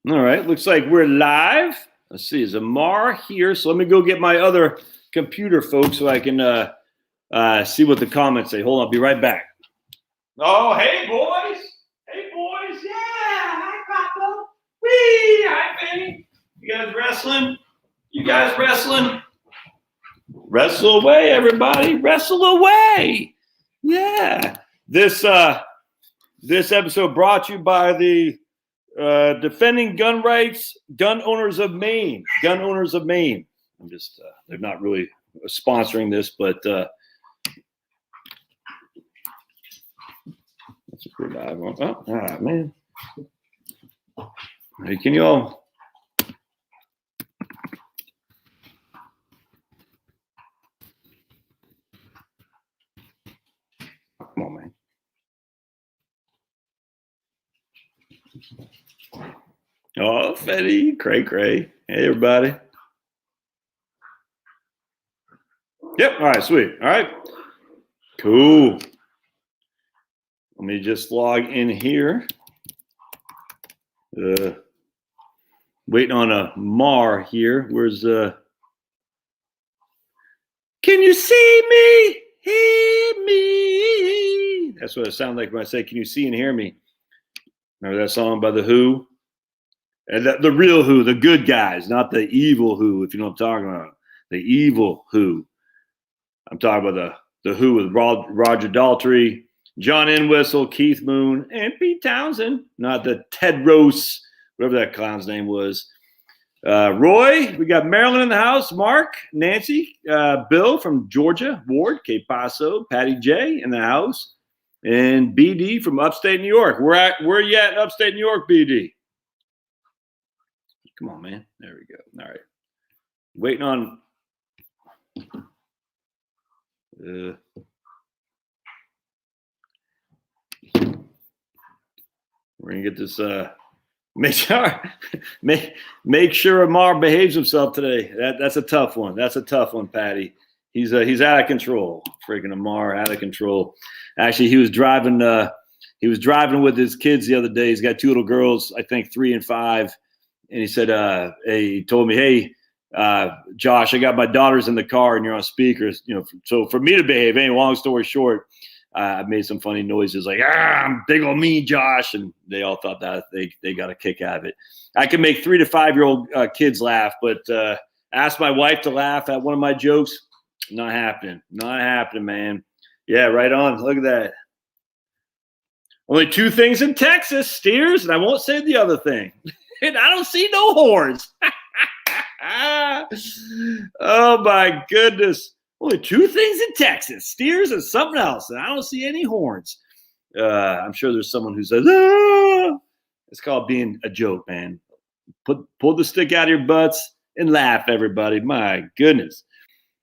All right, looks like we're live. Let's see, is Amar here? So let me go get my other computer, folks, so I can see what the comments say. Hold on, I'll be right back. Oh, hey, boys. Hey, boys. Yeah, hi, Papa. Wee, hi, Benny. You guys wrestling? You guys wrestling? Wrestle away, everybody. Wrestle away. Yeah. This episode brought to you by the Defending Gun Rights, Gun Owners of Maine. Gun Owners of Maine. I'm just, they're not really sponsoring this, but that's a pretty live one. Oh, all right, man. Hey, can you all? Come on, man. Oh, Fetty, cray. Hey, everybody. Yep. All right, sweet. All right. Cool. Let me just log in here. Waiting on a Mar here. Where's can you see me? Hear me. That's what it sounds like when I say, can you see and hear me? Remember that song by The Who? And the real Who, the good guys, not the evil Who, if you know what I'm talking about. The evil Who. I'm talking about the Who with Roger Daltrey, John Entwistle, Keith Moon, and Pete Townsend. Not the Ted Rose, whatever that clown's name was. Roy, we got Marilyn in the house, Mark, Nancy, Bill from Georgia, Ward, Cape Paso, Patty J in the house, and BD from upstate New York. Where you at in upstate New York, BD? Come on, man. There we go. All right. Waiting on. We're gonna get this. Make sure Amar behaves himself today. That's a tough one. That's a tough one, Patty. He's out of control. Freaking Amar, out of control. Actually, he was driving with his kids the other day. He's got two little girls, I think 3 and 5. And he said, he told me, hey, Josh, I got my daughters in the car and you're on speakers. You know, so for me to behave, anyway, long story short, I made some funny noises like, I'm big on me, Josh. And they all thought that they got a kick out of it. I can make 3 to 5-year-old kids laugh, but ask my wife to laugh at one of my jokes. Not happening. Not happening, man. Yeah, right on. Look at that. Only 2 things in Texas, steers, and I won't say the other thing. And I don't see no horns. Oh, my goodness. Only 2 things in Texas, steers and something else, and I don't see any horns. I'm sure there's someone who says, ah! It's called being a joke, man. Pull the stick out of your butts and laugh, everybody. My goodness.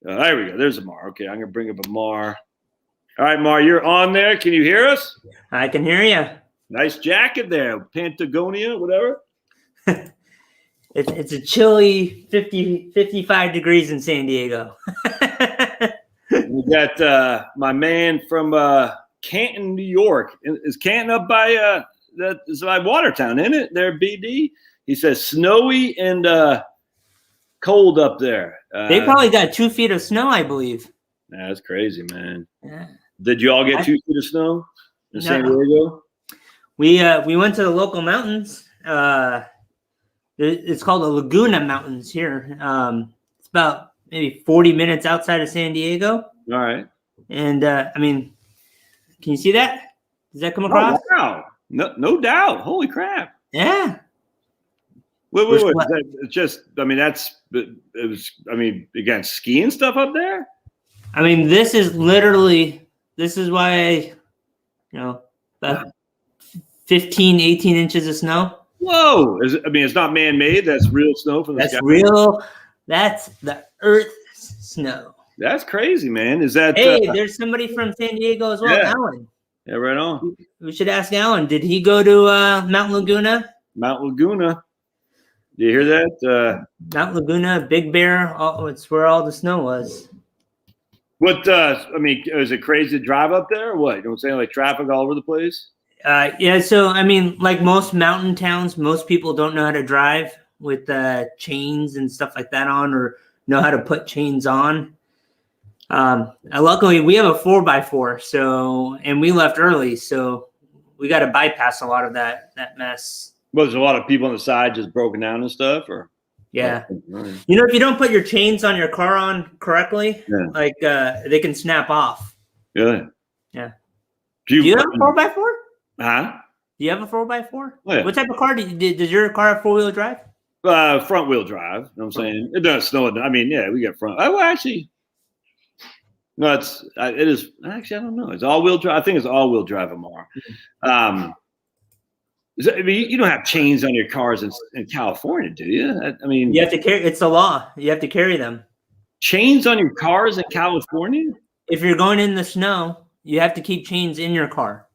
There we go. There's Amar. Okay, I'm going to bring up Amar. All right, Mar, you're on there. Can you hear us? I can hear you. Nice jacket there. Patagonia, whatever. It's a chilly 55 degrees in San Diego. We got my man from Canton, New York. Is Canton up by it's by Watertown, isn't it? There, BD. He says snowy and cold up there. They probably got 2 feet of snow, I believe. That's crazy, man. Yeah. Did you all get 2 feet of snow in San Diego? We went to the local mountains. It's called the Laguna Mountains here. It's about maybe 40 minutes outside of San Diego. All right. And I mean, can you see that? Does that come across? Oh, wow. No doubt. Holy crap. Yeah. Wait. It's just, I mean, again, skiing stuff up there? I mean, this is why, about 15, 18 inches of snow. Whoa. It's not man-made. That's real snow from the sky. That's real. That's the Earth's snow. That's crazy, man. Is that? Hey, there's somebody from San Diego as well, yeah. Alan. Yeah, right on. We should ask Alan. Did he go to Mount Laguna? Mount Laguna. Do you hear that? Mount Laguna, Big Bear. It's where all the snow was. What? Is it crazy to drive up there or what? You know what I'm saying? Like traffic all over the place? Yeah, so I mean, like most mountain towns, most people don't know how to drive with chains and stuff like that on, or know how to put chains on. Luckily, we have a 4x4, so and we left early, so we got to bypass a lot of that mess. Well, there's a lot of people on the side just broken down and stuff, or Yeah, right. you know, if you don't put your chains on your car on correctly, Yeah. like they can snap off. Really? Yeah. Do you have a 4x4? Huh? Do you have a 4x4? Oh, yeah. What type of car does your car have 4-wheel drive? Front wheel drive. You know what I'm saying? It doesn't snow. I mean, yeah, we got front. Oh, well, actually, no, it is. Actually, I don't know. It's all wheel drive. I think it's all wheel drive, Amar. I mean, you don't have chains on your cars in California, do you? I mean, you have to carry. It's the law. You have to carry them. Chains on your cars in California? If you're going in the snow, you have to keep chains in your car.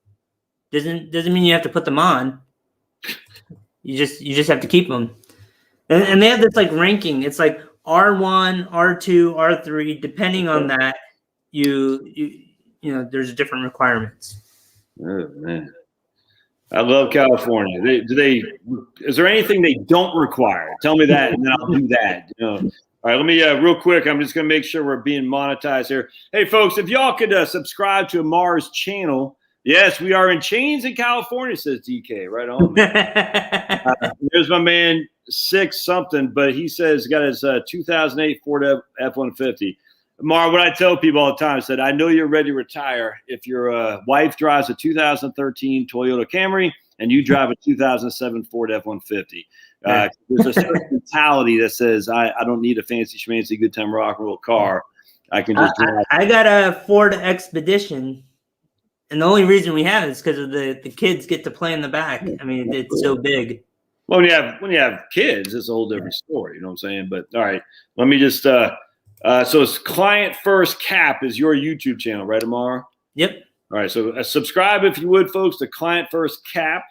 Doesn't mean you have to put them on. You just have to keep them. And they have this like ranking. It's like R1, R2, R3. Depending on that, you know, there's different requirements. Oh man, I love California. Is there anything they don't require? Tell me that, and then I'll do that. You know. All right, let me real quick. I'm just going to make sure we're being monetized here. Hey, folks, if y'all could subscribe to Amar's channel. Yes, we are in chains in California, says DK. Right on. There's my man, 6 something, but he says he got his 2008 Ford F-150. Amar, what I tell people all the time, I said, I know you're ready to retire if your wife drives a 2013 Toyota Camry and you drive a 2007 Ford F-150. There's a certain mentality that says, I don't need a fancy schmancy good time rock and roll car. I can just drive. I got a Ford Expedition, and the only reason we have it is because of the kids get to play in the back. I mean, it's so big. Well, when you have kids, it's a whole different story. You know what I'm saying? But all right, let me just so it's Client First Cap is your YouTube channel, right, Amar? Yep. All right, so subscribe if you would, folks, to Client First Cap.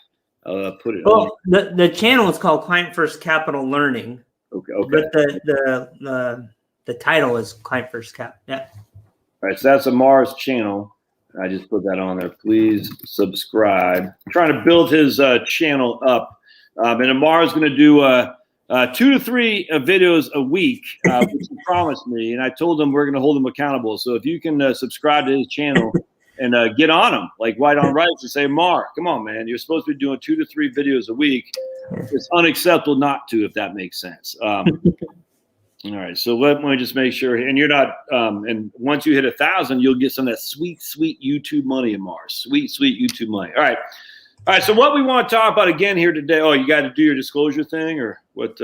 Put it. Well, the channel is called Client First Capital Learning. Okay. But the title is Client First Cap. Yeah. All right, so that's Amar's channel. I just put that on there. Please subscribe. I'm trying to build his channel up, and Amar is going to do 2 to 3 videos a week, which he promised me, and I told him we're going to hold him accountable. So if you can subscribe to his channel and get on him like white on rice and say, Mark, come on, man, you're supposed to be doing 2 to 3 videos a week. It's unacceptable not to, if that makes sense. All right, so let me just make sure. And you're not. And once you hit 1,000, you'll get some of that sweet, sweet YouTube money, Amar. Sweet, sweet YouTube money. All right. So what we want to talk about again here today? Oh, you got to do your disclosure thing, or what?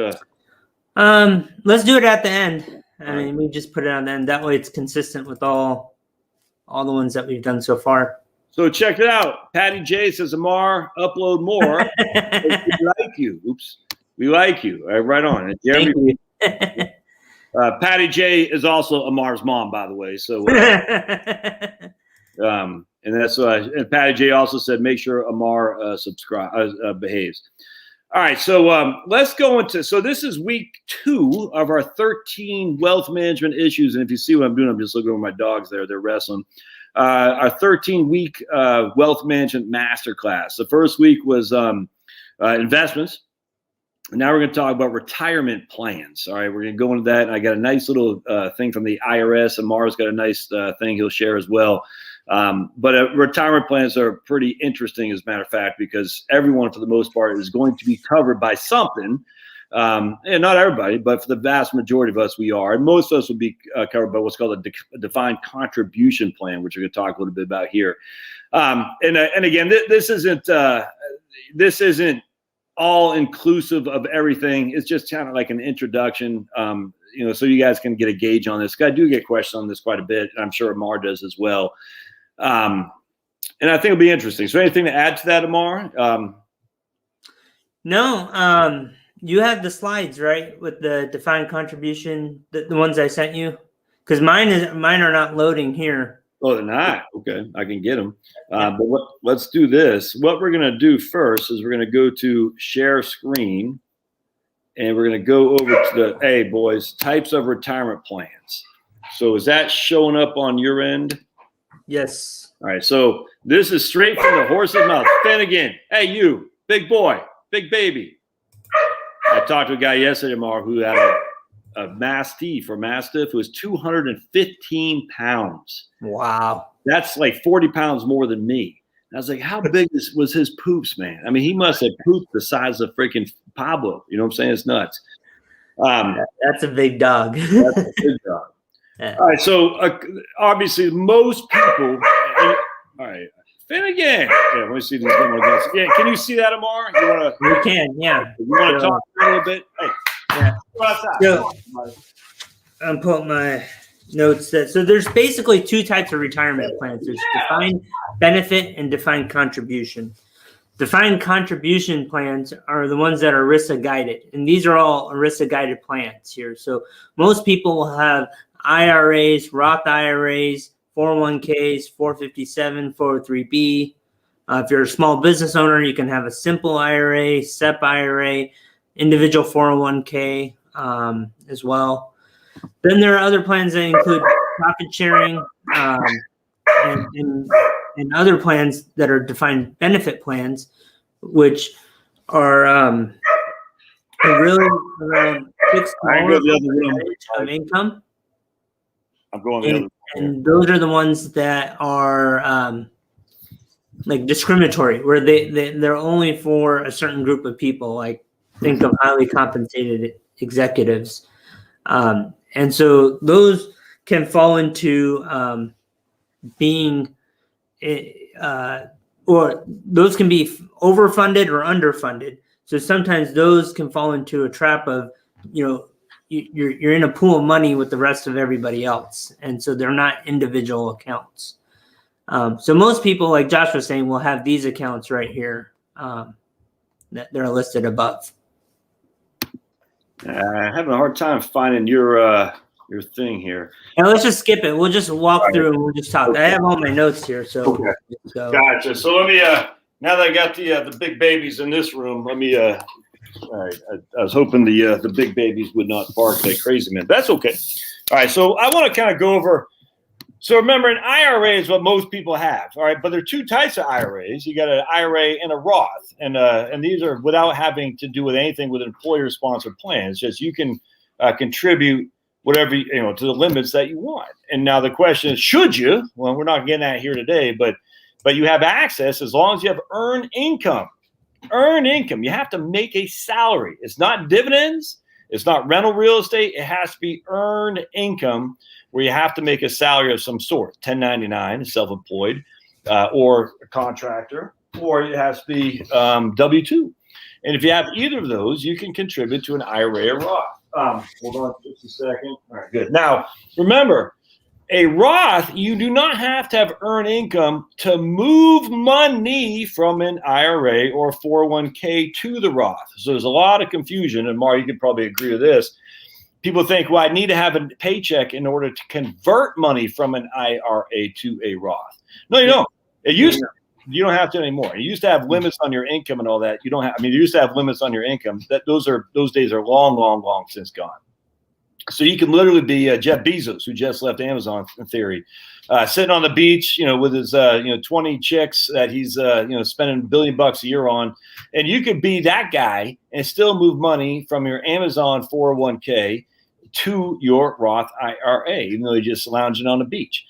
Let's do it at the end. I mean, we just put it on the end. That way, it's consistent with all the ones that we've done so far. So check it out. Patty J says, Amar, upload more. We like you. Oops. We like you. All right, right on. Thank you. Patty J is also Amar's mom, by the way. So, and that's and Patty J also said, make sure Amar behaves. All right, so let's go into. So this is week 2 of our 13 wealth management issues. And if you see what I'm doing, I'm just looking over my dogs there. They're wrestling. Our 13-week wealth management masterclass. The first week was investments. Now we're going to talk about retirement plans. All right, we're going to go into that. And I got a nice little thing from the IRS. Amar's got a nice thing he'll share as well. But retirement plans are pretty interesting, as a matter of fact, because everyone, for the most part, is going to be covered by something. And not everybody, but for the vast majority of us, we are. And most of us will be covered by what's called a defined contribution plan, which we're going to talk a little bit about here. And again, this isn't all inclusive of everything. It's just kind of like an introduction, so you guys can get a gauge on this. I do get questions on this quite a bit, and I'm sure Amar does as well. And I think it'll be interesting. So anything to add to that, Amar? No. You have the slides, right, with the defined contribution, the ones I sent you? Because mine are not loading here. Oh, they're not? Okay, I can get them. But let's do this. What we're going to do first is we're going to go to share screen, and we're going to go over to the, boys, types of retirement plans. So is that showing up on your end? Yes. All right, so this is straight from the horse's mouth. Finnegan, hey, you, big boy, big baby. I talked to a guy yesterday, Amar, who had a Mastiff or Mastiff who was 215 pounds. Wow. That's like 40 pounds more than me. I was like, how big was his poops, man? I mean, he must have pooped the size of freaking Pablo. You know what I'm saying? It's nuts. That's a big dog. That's a big dog. Yeah. All right, so obviously most people. All right, Finnegan. Yeah, let me see these little guys. Yeah, can you see that, Amar? You want to? We can, yeah. You want to talk a little bit? Hey, yeah. So, I'm putting my notes that so there's basically two types of retirement plans. There's defined benefit and defined contribution. Defined contribution plans are the ones that are ERISA guided, and these are all ERISA guided plans here. So most people will have IRAs, Roth IRAs, 401ks, 457, 403b. If you're a small business owner, you can have a simple IRA, SEP IRA, individual 401k as well. Then there are other plans that include profit sharing and other plans that are defined benefit plans, which are really around fixed of income. I'm going the other way. And those are the ones that are like discriminatory, where they're only for a certain group of people. Like think of highly compensated executives. And so those can fall into being, or those can be overfunded or underfunded. So sometimes those can fall into a trap of, you're in a pool of money with the rest of everybody else. And so they're not individual accounts. So most people, like Josh was saying, will have these accounts right here that they're listed above. I'm having a hard time finding your thing here. And let's just skip it. We'll just walk through and we'll just talk. Okay. I have all my notes here. So, Gotcha. So let me, now that I got the big babies in this room, let me, all right. I was hoping the big babies would not bark like crazy, man. That's okay. All right. So I want to kind of go over. So remember, an IRA is what most people have. All right. But there are two types of IRAs. You got an IRA and a Roth. And these are without having to do with anything with employer-sponsored plans. Just you can contribute whatever, to the limits that you want. And now the question is, should you? Well, we're not getting at here today, but you have access as long as you have earned income. Earned income. You have to make a salary. It's not dividends. It's not rental real estate. It has to be earned income where you have to make a salary of some sort, 1099, self-employed, or a contractor, or it has to be W-2. And if you have either of those, you can contribute to an IRA or Roth. Hold on just a second. All right, good. Now, remember, a Roth, you do not have to have earned income to move money from an IRA or 401k to the Roth. So there's a lot of confusion, and Mar, you could probably agree with this. People think, well, I need to have a paycheck in order to convert money from an IRA to a Roth. No, you don't. You don't have to anymore. You used to have limits on your income and all that. You don't have. I mean, you used to have limits on your income. Those days are long since gone. So you can literally be Jeff Bezos, who just left Amazon, in theory, sitting on the beach, with his 20 chicks that he's spending $1 billion a year on, and you could be that guy and still move money from your Amazon 401k to your Roth IRA, even though you're just lounging on the beach.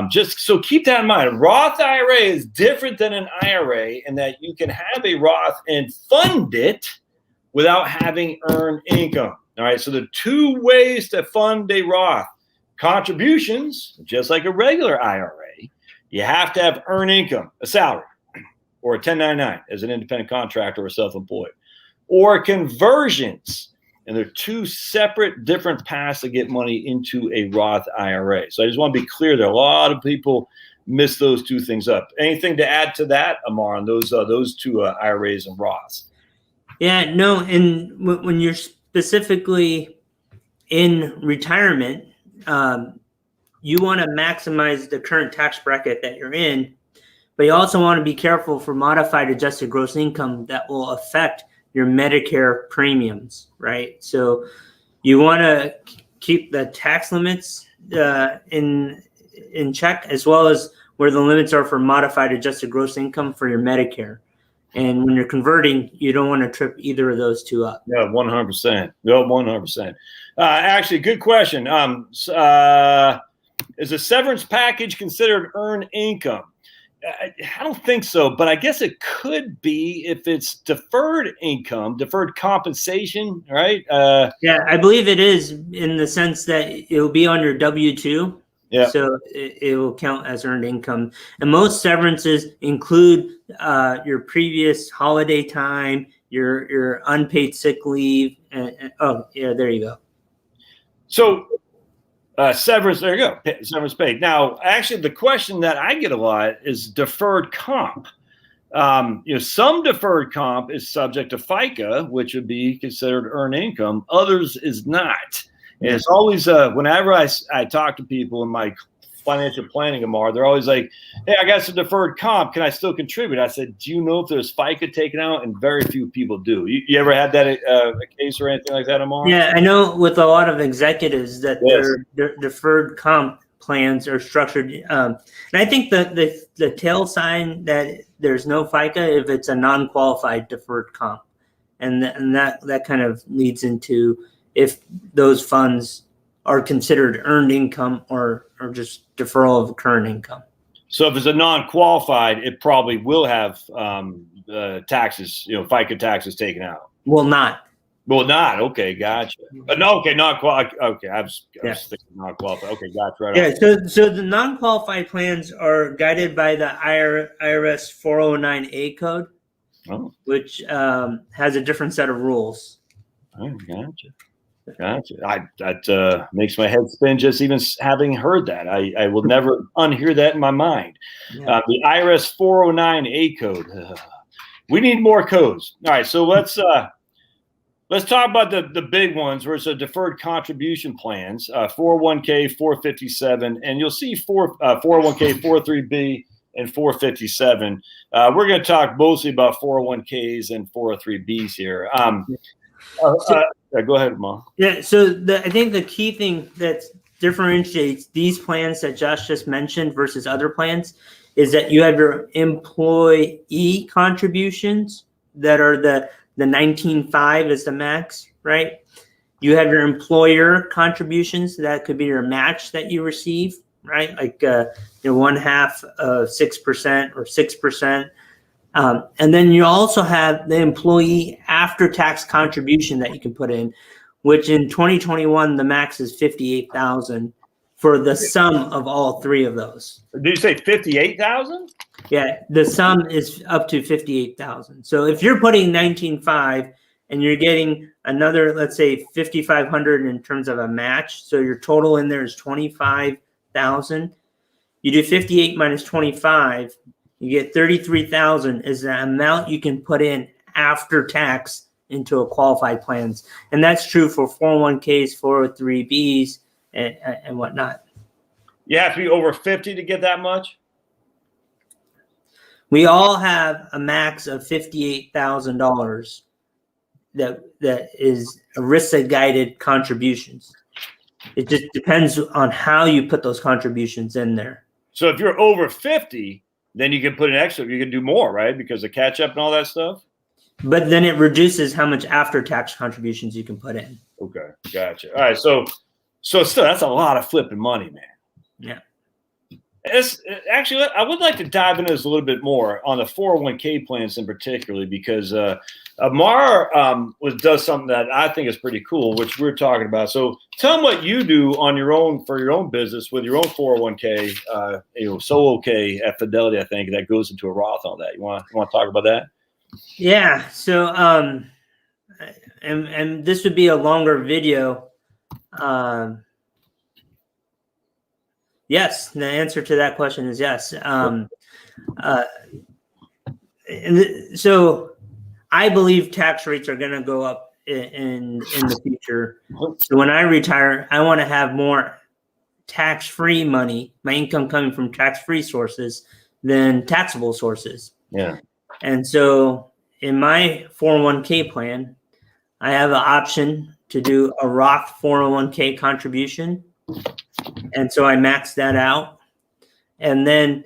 Just so keep that in mind. Roth IRA is different than an IRA in that you can have a Roth and fund it without having earned income. All right. So the two ways to fund a Roth: contributions, just like a regular IRA. You have to have earned income, a salary, or a 1099 as an independent contractor or self-employed, or conversions. And they're two separate, different paths to get money into a Roth IRA. So I just want to be clear there. A lot of people miss those two things up. Anything to add to that, Amar, on those two IRAs and Roths? Yeah, no. And when you're specifically in retirement, you want to maximize the current tax bracket that you're in, but you also want to be careful for modified adjusted gross income that will affect your Medicare premiums, right? So you want to keep the tax limits in check, as well as where the limits are for modified adjusted gross income for your Medicare. And when you're converting, you don't want to trip either of those two up. Yeah, 100%. No, 100%. Actually, good question. Is a severance package considered earned income? I don't think so, but I guess it could be if it's deferred income, deferred compensation, right? Yeah, I believe it is, in the sense that it will be on your W-2. Yeah. So it will count as earned income. And most severances include your previous holiday time, your unpaid sick leave. Oh, yeah, there you go. So severance, there you go, severance paid. Now, actually, the question that I get a lot is deferred comp. Some deferred comp is subject to FICA, which would be considered earned income. Others is not. And it's always, whenever I talk to people in my financial planning, Amar, they're always like, hey, I got some deferred comp. Can I still contribute? I said, do you know if there's FICA taken out? And very few people do. You ever had that a case or anything like that, Amar? Yeah, I know with a lot of executives that their deferred comp plans are structured. And I think the tail sign that there's no FICA if it's a non-qualified deferred comp. And that kind of leads into if those funds are considered earned income or just deferral of current income. So if it's a non-qualified, it probably will have taxes, FICA taxes taken out. Will not. Well, not. Okay, gotcha. No, okay, not qualified. Okay, I was thinking not qualified. Okay, gotcha. Right. Yeah, so the non-qualified plans are guided by the IRS 409A code, which has a different set of rules. Oh, gotcha. That makes my head spin just even having heard that. I will never unhear that in my mind. Yeah. The IRS 409A code. We need more codes. All right, so let's talk about the big ones where it's a deferred contribution plans, 401k, 457, and you'll see 401k, 43B, and 457. We're going to talk mostly about 401ks and 403Bs here. Go ahead, Mom. Yeah, so I think the key thing that differentiates these plans that Josh just mentioned versus other plans is that you have your employee contributions that are the 19.5 is the max, right? You have your employer contributions, that could be your match that you receive, right? Like 1/2 of 6% or 6%. And then you also have the employee after-tax contribution that you can put in, which in 2021 the max is $58,000 for the sum of all three of those. Did you say 58,000? Yeah, the sum is up to 58,000. So if you're putting 19.5 and you're getting another, let's say 5,500 in terms of a match, so your total in there is 25,000. You do 58 minus 25. You get 33,000 is the amount you can put in after tax into a qualified plans. And that's true for 401ks, 403Bs, and whatnot. You have to be over 50 to get that much? We all have a max of $58,000 that is ERISA-guided contributions. It just depends on how you put those contributions in there. So if you're over 50, then you can put an extra, you can do more, right? Because of catch up and all that stuff. But then it reduces how much after-tax contributions you can put in. Okay, gotcha. All right, so still, that's a lot of flipping money, man. Yeah. Actually, I would like to dive into this a little bit more on the 401k plans in particular, because Amar does something that I think is pretty cool, which we're talking about. So tell them what you do on your own for your own business with your own 401k, SOCIALIZE at Fidelity, I think, that goes into a Roth, all that. You want to talk about that? Yeah. So and this would be a longer video. Yes, the answer to that question is yes. So I believe tax rates are going to go up in the future. So when I retire, I want to have more tax-free money, my income coming from tax-free sources than taxable sources. Yeah. And so in my 401k plan, I have an option to do a Roth 401k contribution. And so I maxed that out. And then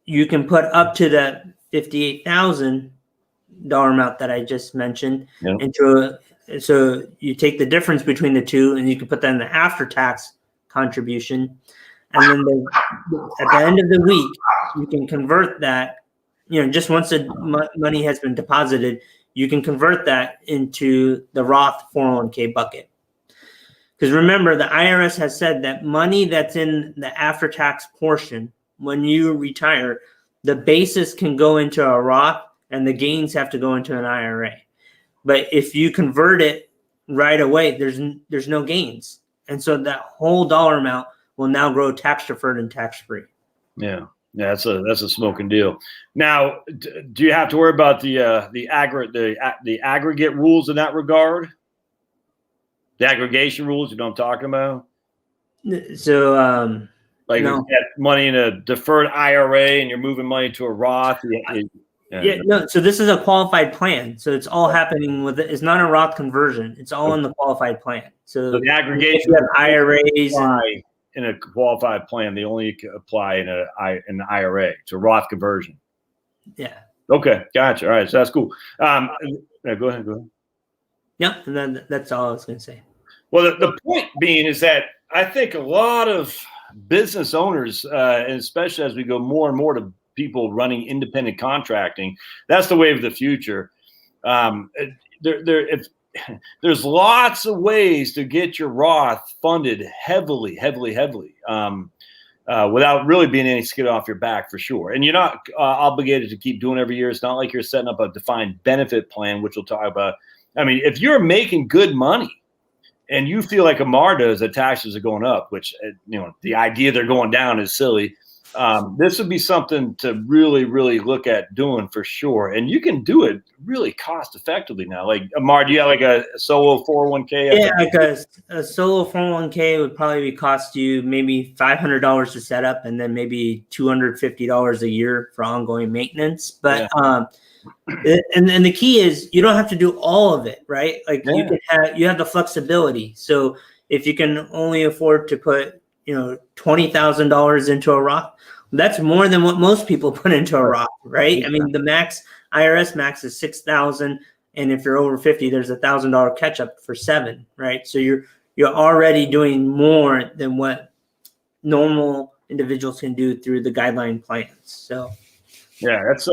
you can put up to that $58,000 amount that I just mentioned into so you take the difference between the two and you can put that in the after-tax contribution. And then at the end of the week, you can convert that, just once the money has been deposited, you can convert that into the Roth 401k bucket. Because remember, the IRS has said that money that's in the after-tax portion, when you retire, the basis can go into a Roth and the gains have to go into an IRA. But if you convert it right away, there's no gains. And so that whole dollar amount will now grow tax deferred and tax free. Yeah. Yeah, that's a smoking deal. Now, do you have to worry about the aggregate rules in that regard? The aggregation rules, you know what I'm talking about? So, like no. you get money in a deferred IRA and you're moving money to a Roth. So this is a qualified plan. So it's all happening with it. It's not a Roth conversion. It's all in the qualified plan. So the aggregation, you have IRAs and in a qualified plan, they only apply in an IRA to Roth conversion. Yeah. Okay, gotcha. All right, so that's cool. Go ahead. Yeah, and then that's all I was going to say. Well, the point being is that I think a lot of business owners, and especially as we go more and more to people running independent contracting, that's the way of the future. There's lots of ways to get your Roth funded heavily, without really being any skid off your back for sure. And you're not obligated to keep doing every year. It's not like you're setting up a defined benefit plan, which we'll talk about. I mean, if you're making good money and you feel like Amar does that taxes are going up, which, the idea they're going down is silly. This would be something to really, really look at doing for sure. And you can do it really cost effectively now. Like, Amar, do you have like a solo 401k? Yeah, like a solo 401k would probably cost you maybe $500 to set up and then maybe $250 a year for ongoing maintenance. But, and the key is you don't have to do all of it, right? Like you have the flexibility. So if you can only afford to put, $20,000 into a Roth, that's more than what most people put into a Roth, right? I mean, the IRS max is $6,000, and if you're over 50, there's $1,000 catch up for $7,000, right? So you're already doing more than what normal individuals can do through the guideline plans. So that's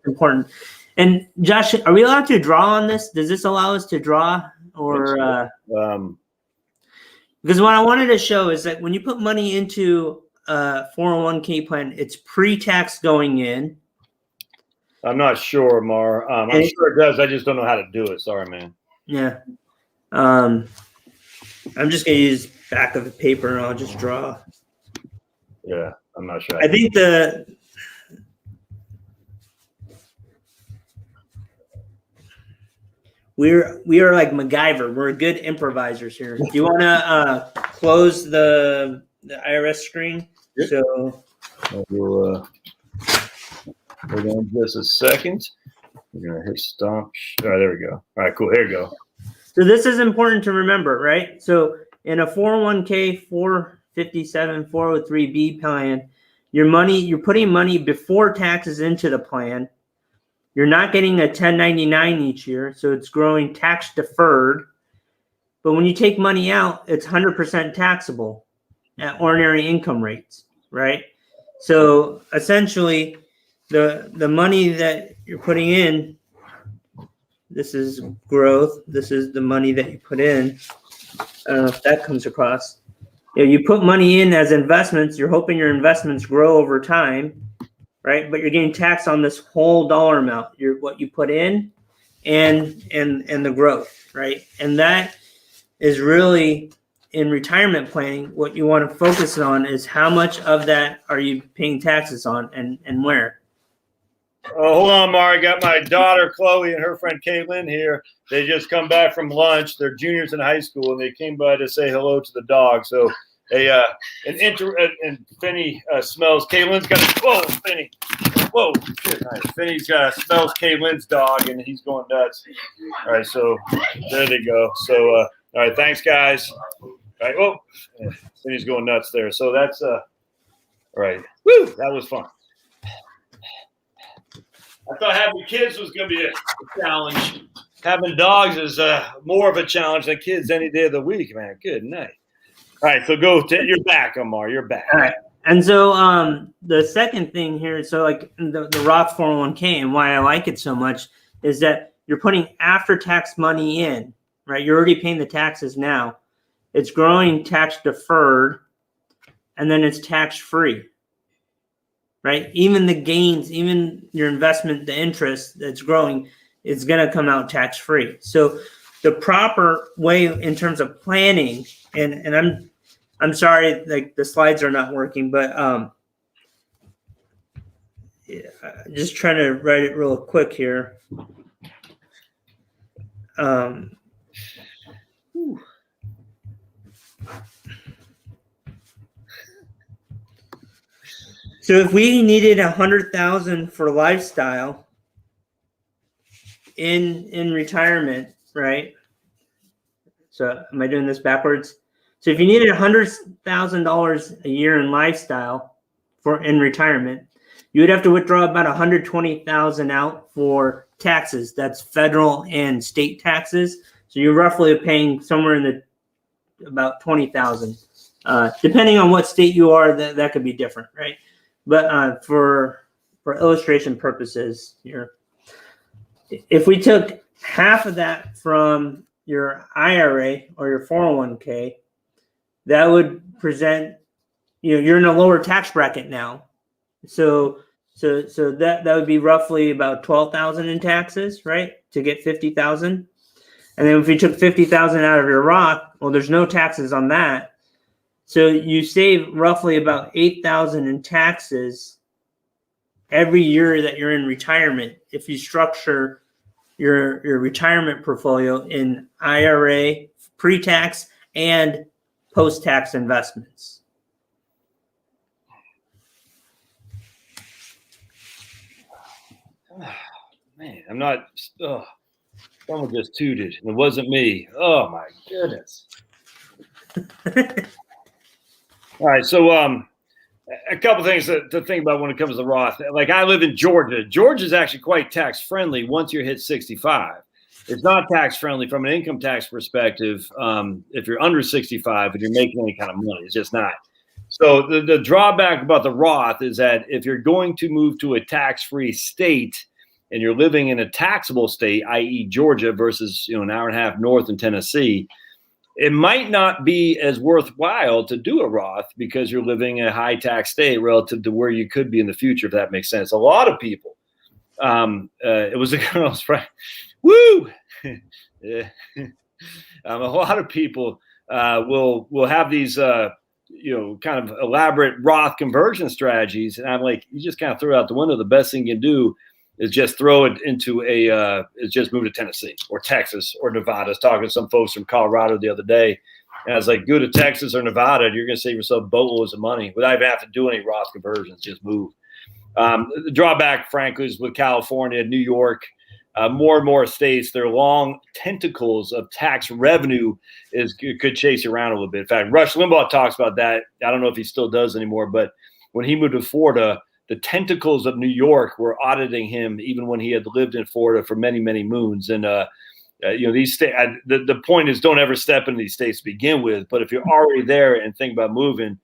important. And Josh, are we allowed to draw on this? Does this allow us to draw or? Because what I wanted to show is that when you put money into a 401k plan, it's pre-tax going in. I'm not sure, Amar. I'm sure it does. I just don't know how to do it. Sorry, man. Yeah. I'm just going to use back of the paper and I'll just draw. Yeah, I'm not sure. I think we are like MacGyver. We're good improvisers here. Do you want to close the IRS screen? Yep. So we'll hold on just a second. We're gonna hit stop. All right, there we go. All right, cool. Here we go. So this is important to remember, right? So in a 401k, 457, 403b plan, you're putting money before taxes into the plan. You're not getting a 1099 each year, so it's growing tax deferred. But when you take money out, it's 100% taxable at ordinary income rates, right? So essentially, the money that you're putting in, this is growth. This is the money that you put in. I don't know if that comes across. You put money in as investments. You're hoping your investments grow over time. Right, but you're getting taxed on this whole dollar amount. What you put in, and the growth, right? And that is really in retirement planning. What you want to focus on is how much of that are you paying taxes on, and where. Oh, hold on, Amar. I got my daughter Chloe and her friend Caitlin here. They just come back from lunch. They're juniors in high school, and they came by to say hello to the dog. So. And Finney smells Caitlin's got. Whoa, Finney! Whoa, Finney's smells Caitlin's dog, and he's going nuts. All right, so there they go. So all right, thanks, guys. All right, whoa, Finney's going nuts there. So that's all right. Woo, that was fun. I thought having kids was going to be a challenge. Having dogs is more of a challenge than kids any day of the week, man. Good night. All right, so you're back, Amar. You're back. All right. And so the second thing here, so like the Roth 401k and why I like it so much is that you're putting after-tax money in, right? You're already paying the taxes now. It's growing tax deferred, and then it's tax-free, right? Even the gains, even your investment, the interest that's growing, is going to come out tax-free. So the proper way in terms of planning, and I'm sorry, like the slides are not working, but yeah, just trying to write it real quick here. So if we needed 100,000 for lifestyle in retirement, right? So am I doing this backwards? So if you needed $100,000 a year in lifestyle in retirement, you would have to withdraw about 120,000 out for taxes. That's federal and state taxes. So you're roughly paying somewhere in about 20,000. Depending on what state you are, that could be different, right? But for illustration purposes here, if we took half of that from your IRA or your 401k, that would present, you're in a lower tax bracket now. So that would be roughly about 12,000 in taxes, right? To get 50,000. And then if we took 50,000 out of your Roth, well, there's no taxes on that. So you save roughly about 8,000 in taxes every year that you're in retirement if you structure your retirement portfolio in IRA, pre-tax, and post-tax investments. Oh, man, I'm not. Someone just tooted, and it wasn't me. Oh my goodness. All right, so a couple things to think about when it comes to Roth. Like I live in Georgia. Georgia is actually quite tax friendly once you hit 65. It's not tax friendly from an income tax perspective if you're under 65 and you're making any kind of money. It's just not. So the drawback about the Roth is that if you're going to move to a tax-free state and you're living in a taxable state, i.e. Georgia versus an hour and a half north in Tennessee, it might not be as worthwhile to do a Roth because you're living in a high tax state relative to where you could be in the future, if that makes sense. A lot of people, it was a girl's friend. Woo! Yeah. A lot of people will have these, kind of elaborate Roth conversion strategies. And I'm like, you just kind of throw it out the window. The best thing you can do is just throw it into is just move to Tennessee or Texas or Nevada. I was talking to some folks from Colorado the other day, and I was like, go to Texas or Nevada, and you're going to save yourself boatloads of money without even having to do any Roth conversions. Just move. The drawback, frankly, is with California, New York, more and more states, their long tentacles of tax revenue could chase you around a little bit. In fact, Rush Limbaugh talks about that. I don't know if he still does anymore, but when he moved to Florida, the tentacles of New York were auditing him even when he had lived in Florida for many, many moons. And, these states, the point is don't ever step into these states to begin with. But if you're already there and think about moving,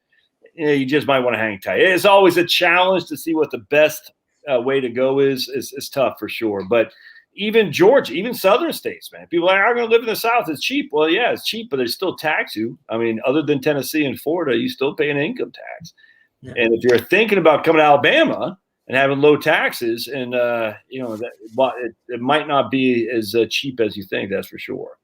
you just might want to hang tight. It's always a challenge to see what the best way to go is. It's tough for sure. But even Georgia, even southern states, man, people are like, I'm going to live in the South. It's cheap. Well, yeah, it's cheap, but they still tax you. I mean, other than Tennessee and Florida, you still pay an income tax. Yeah. And if you're thinking about coming to Alabama and having low taxes, and it might not be as cheap as you think. That's for sure.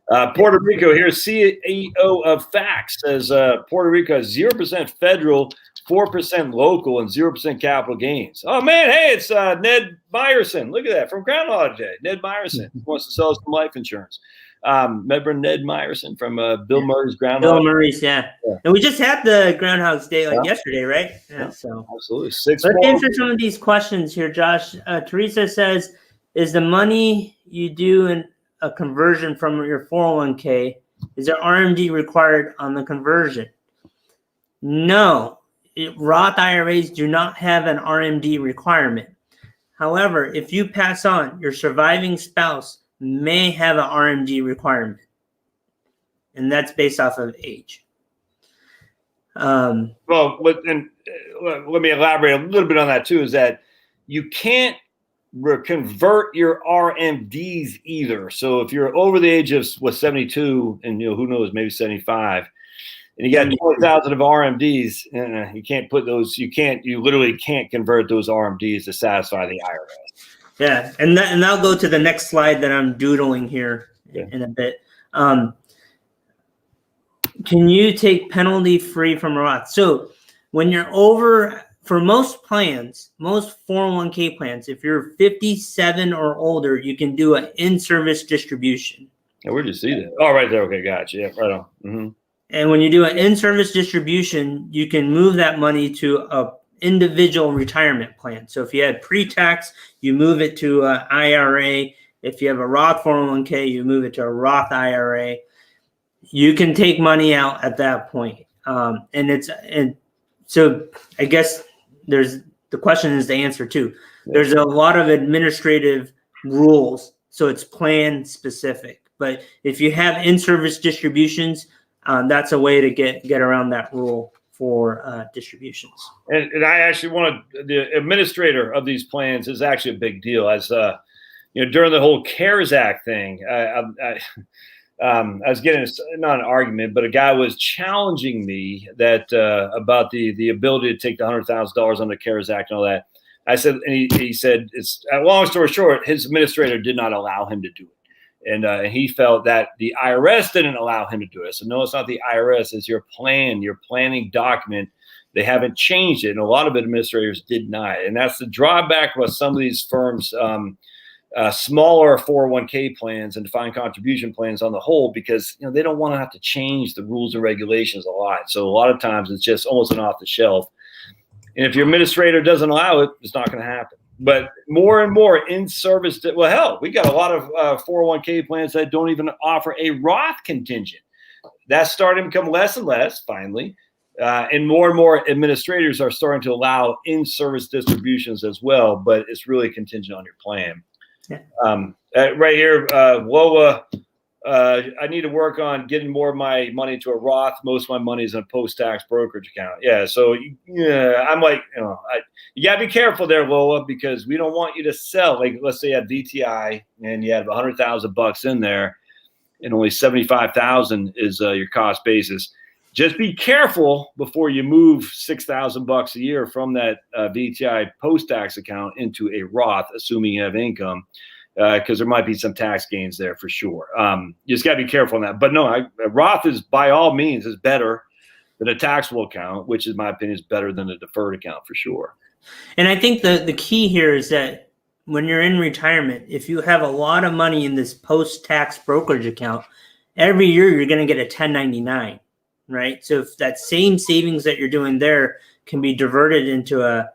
Puerto Rico here, CEO of Facts says Puerto Rico has 0% federal, 4% local, and 0% capital gains. Oh man, hey, it's Ned Meyerson. Look at that from Groundhog Day. Ned Meyerson wants to sell us some life insurance. Remember Ned Meyerson from Bill Murray's Groundhog? Bill Murray's, yeah. And we just had the Groundhog's Day yesterday, right? Yeah, so absolutely. Let's answer some of these questions here, Josh. Teresa says, "Is the money you do in a conversion from your 401k, is there RMD required on the conversion?" No, Roth IRAs do not have an RMD requirement. However, if you pass on, your surviving spouse may have an RMD requirement, and that's based off of age. Well, let me elaborate a little bit on that too. Is that you can't convert your RMDs either. So if you're over the age of 72, and who knows, maybe 75, and you got 20,000 of RMDs, you can't put those. You literally can't convert those RMDs to satisfy the IRS. Yeah, and I'll go to the next slide that I'm doodling here in a bit. Can you take penalty free from Roth? So when you're over, for most plans, most 401k plans, if you're 57 or older, you can do an in-service distribution. Yeah, where'd you see that? Oh, right there. Okay, gotcha. Yeah, right on. Mm-hmm. And when you do an in-service distribution, you can move that money to a individual retirement plan. So if you had pre-tax, you move it to an IRA. If you have a Roth 401k, you move it to a Roth IRA. You can take money out at that point. And so I guess the question is the answer too. There's a lot of administrative rules, so it's plan specific. But if you have in-service distributions, that's a way to get around that rule for distributions. And I actually the administrator of these plans is actually a big deal. As during the whole CARES Act thing, I was getting not an argument, but a guy was challenging me that about the ability to take the $100,000 on the CARES Act and all that. I said, and he said, it's long story short, his administrator did not allow him to do it. And he felt that the IRS didn't allow him to do it. So no, it's not the IRS. It's your planning document. They haven't changed it. And a lot of administrators did not. And that's the drawback with some of these firms, smaller 401k plans and defined contribution plans on the whole, because they don't want to have to change the rules and regulations a lot. So a lot of times it's just almost an off the shelf. And if your administrator doesn't allow it, it's not going to happen. But more and more in-service, well, hell, we got a lot of 401k plans that don't even offer a Roth contingent. That's starting to become less and less, finally. And more administrators are starting to allow in-service distributions as well, but it's really contingent on your plan. Yeah. Right here, Loa, I need to work on getting more of my money to a Roth. Most of my money is in a post-tax brokerage account. Yeah, so I'm like, you got to be careful there, Lola, because we don't want you to sell. Like, let's say you have VTI and you have $100,000 in there, and only 75,000 is your cost basis. Just be careful before you move $6,000 a year from that VTI post-tax account into a Roth, assuming you have income, because there might be some tax gains there for sure. You just got to be careful on that. But no, Roth is by all means is better than a taxable account, which, in my opinion, is better than a deferred account for sure. And I think the key here is that when you're in retirement, if you have a lot of money in this post-tax brokerage account, every year you're going to get a 1099, right? So if that same savings that you're doing there can be diverted into a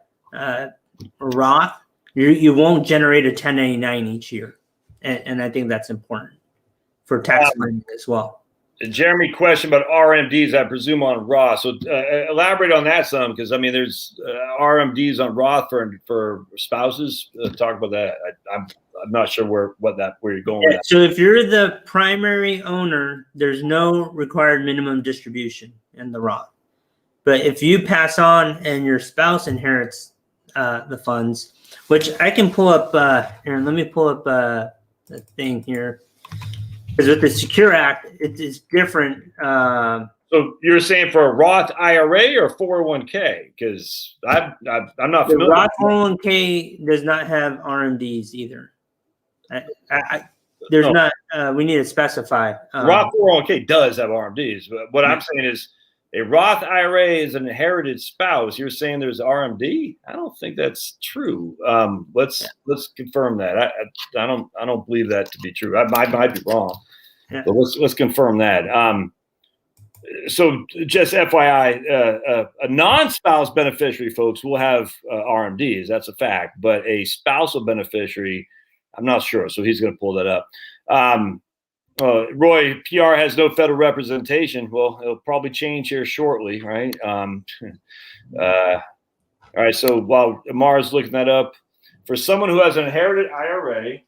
Roth, you won't generate a 1099 each year. And I think that's important for tax planning as well. Jeremy, question about RMDs, I presume on Roth. So elaborate on that some, because I mean, there's RMDs on Roth for spouses. Talk about that. I'm not sure where you're going with that. So if you're the primary owner, there's no required minimum distribution in the Roth. But if you pass on and your spouse inherits the funds, which I can pull up here. Let me pull up the thing here. Because with the Secure Act, it is different. So you're saying for a Roth IRA or 401k? Because I'm not familiar. The Roth 401k does not have RMDs either. There's not. We need to specify. Roth 401k does have RMDs, but what I'm saying is a Roth IRA is an inherited spouse. You're saying there's RMD? I don't think that's true. Let's confirm that. I don't believe that to be true. I might be wrong, but let's confirm that. So just FYI, a non-spouse beneficiary, folks, will have RMDs. That's a fact. But a spousal beneficiary, I'm not sure. So he's going to pull that up. Roy, PR has no federal representation. Well, it'll probably change here shortly, right? All right. So while Amar is looking that up, For someone who has an inherited IRA,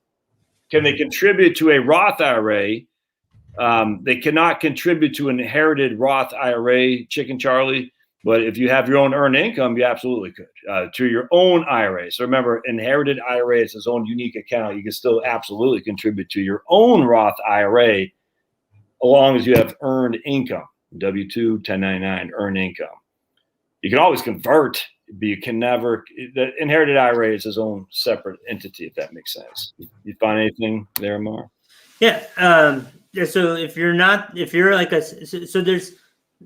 can they contribute to a Roth IRA? They cannot contribute to an inherited Roth IRA, Chicken Charlie. But if you have your own earned income, you absolutely could to your own IRA. So remember, inherited IRA is its own unique account. You can still absolutely contribute to your own Roth IRA, as long as you have earned income, W-2, 1099, earned income. You can always convert, but you can never. The inherited IRA is its own separate entity, if that makes sense. You find anything there, Amar? Yeah. So if you're like so there's,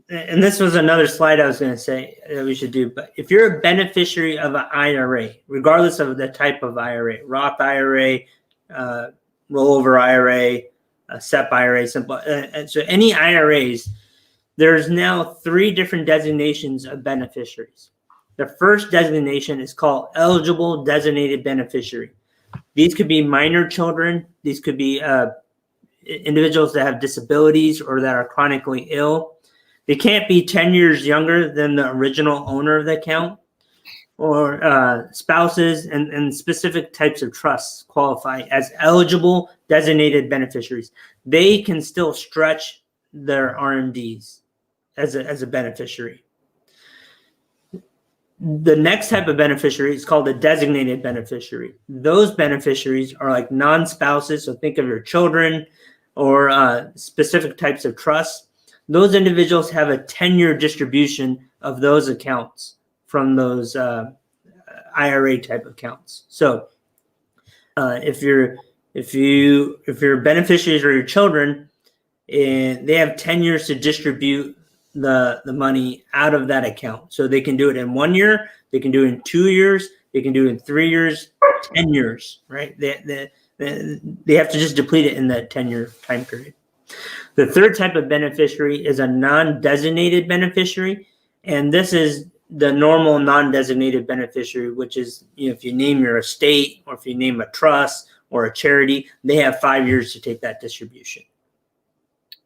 and this was another slide I was going to say that we should do, but if you're a beneficiary of an IRA, regardless of the type of IRA, Roth IRA, rollover IRA, SEP IRA, simple, so any IRAs, there's now 3 different designations of beneficiaries. The first designation is called eligible designated beneficiary. These could be minor children. These could be individuals that have disabilities or that are chronically ill. They can't be 10 years younger than the original owner of the account, or spouses and specific types of trusts qualify as eligible designated beneficiaries. They can still stretch their RMDs as a beneficiary. The next type of beneficiary is called a designated beneficiary. Those beneficiaries are like non-spouses, so think of your children or specific types of trusts. Those individuals have a 10-year distribution of those accounts from those IRA type accounts. So if your beneficiaries are your children, and they have 10 years to distribute the money out of that account. So they can do it in 1 year, they can do it in 2 years, they can do it in 3 years, 10 years, right? They have to just deplete it in that 10-year time period. The third type of beneficiary is a non-designated beneficiary, and this is the normal non-designated beneficiary, which is, if you name your estate or if you name a trust or a charity, they have 5 years to take that distribution.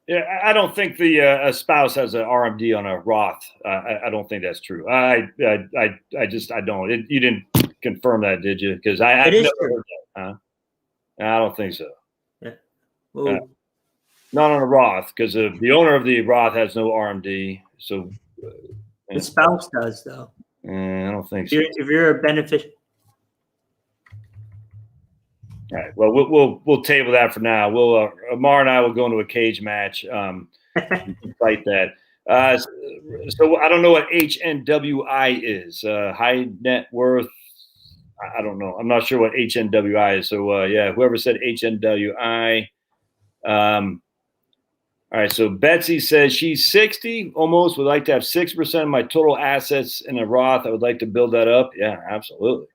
Yeah, I don't think a spouse has an RMD on a Roth. I don't think that's true. I don't. You didn't confirm that, did you? Because I've never heard that. Huh? I don't think so. Yeah. Well, not on a Roth, because the owner of the Roth has no RMD. So the spouse does, though. I don't think so. If you're a beneficiary. All right. Well, we'll table that for now. We'll Amar and I will go into a cage match. Fight that. So I don't know what HNWI is. High net worth. I don't know. I'm not sure what HNWI is. So yeah, whoever said HNWI. All right. So Betsy says she's 60, almost would like to have 6% of my total assets in a Roth. I would like to build that up. Yeah, absolutely.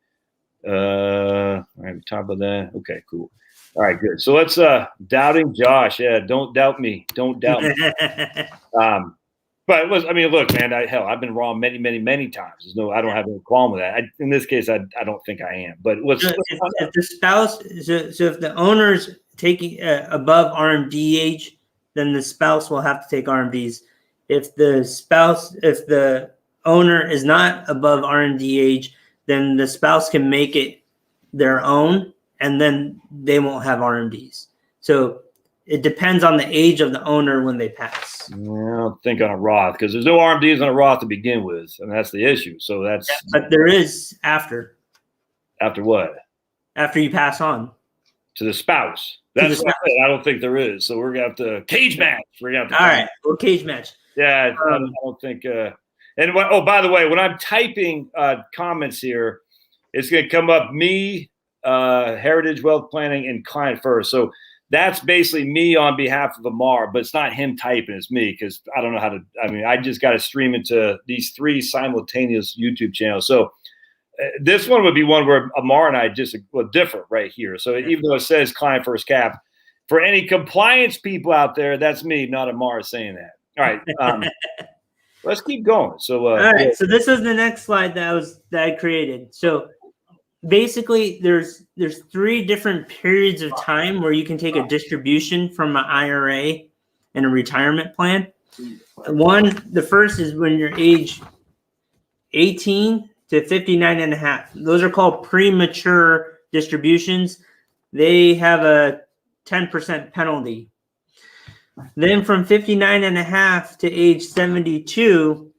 All right, top of that. Okay, cool. All right, good. So let's doubting Josh. Yeah, don't doubt me. Don't doubt me. But it was, I mean, look, man, I've been wrong many, many, many times. I don't have any qualm with that. In this case, I don't think I am. But if the spouse, so if the owner's taking above RMD age, then the spouse will have to take RMDs. If the owner is not above RMD age, then the spouse can make it their own, and then they won't have RMDs. So it depends on the age of the owner when they pass. I don't think on a Roth, because there's no RMDs on a Roth to begin with, and that's the issue. So that's. Yeah, but there is after. After what? After you pass on. To the spouse. That's what I don't think there is. So we're gonna have to cage match. We're gonna have to. All right, we'll cage match. Yeah, I don't think. And by the way, when I'm typing comments here, it's going to come up me, Heritage Wealth Planning, and Client First. So that's basically me on behalf of Amar, but it's not him typing, it's me, because I don't know how to. I mean, I just got to stream into these 3 simultaneous YouTube channels. So this one would be one where Amar and I just differ right here. So even though it says Client First Cap, for any compliance people out there, that's me, not Amar saying that. All right. Let's keep going. So, all right. So this is the next slide that I created. So basically, there's 3 different periods of time where you can take a distribution from an IRA and a retirement plan. The first is when you're age 18 to 59.5. Those are called premature distributions. They have a 10% penalty. Then from 59.5 to age 72,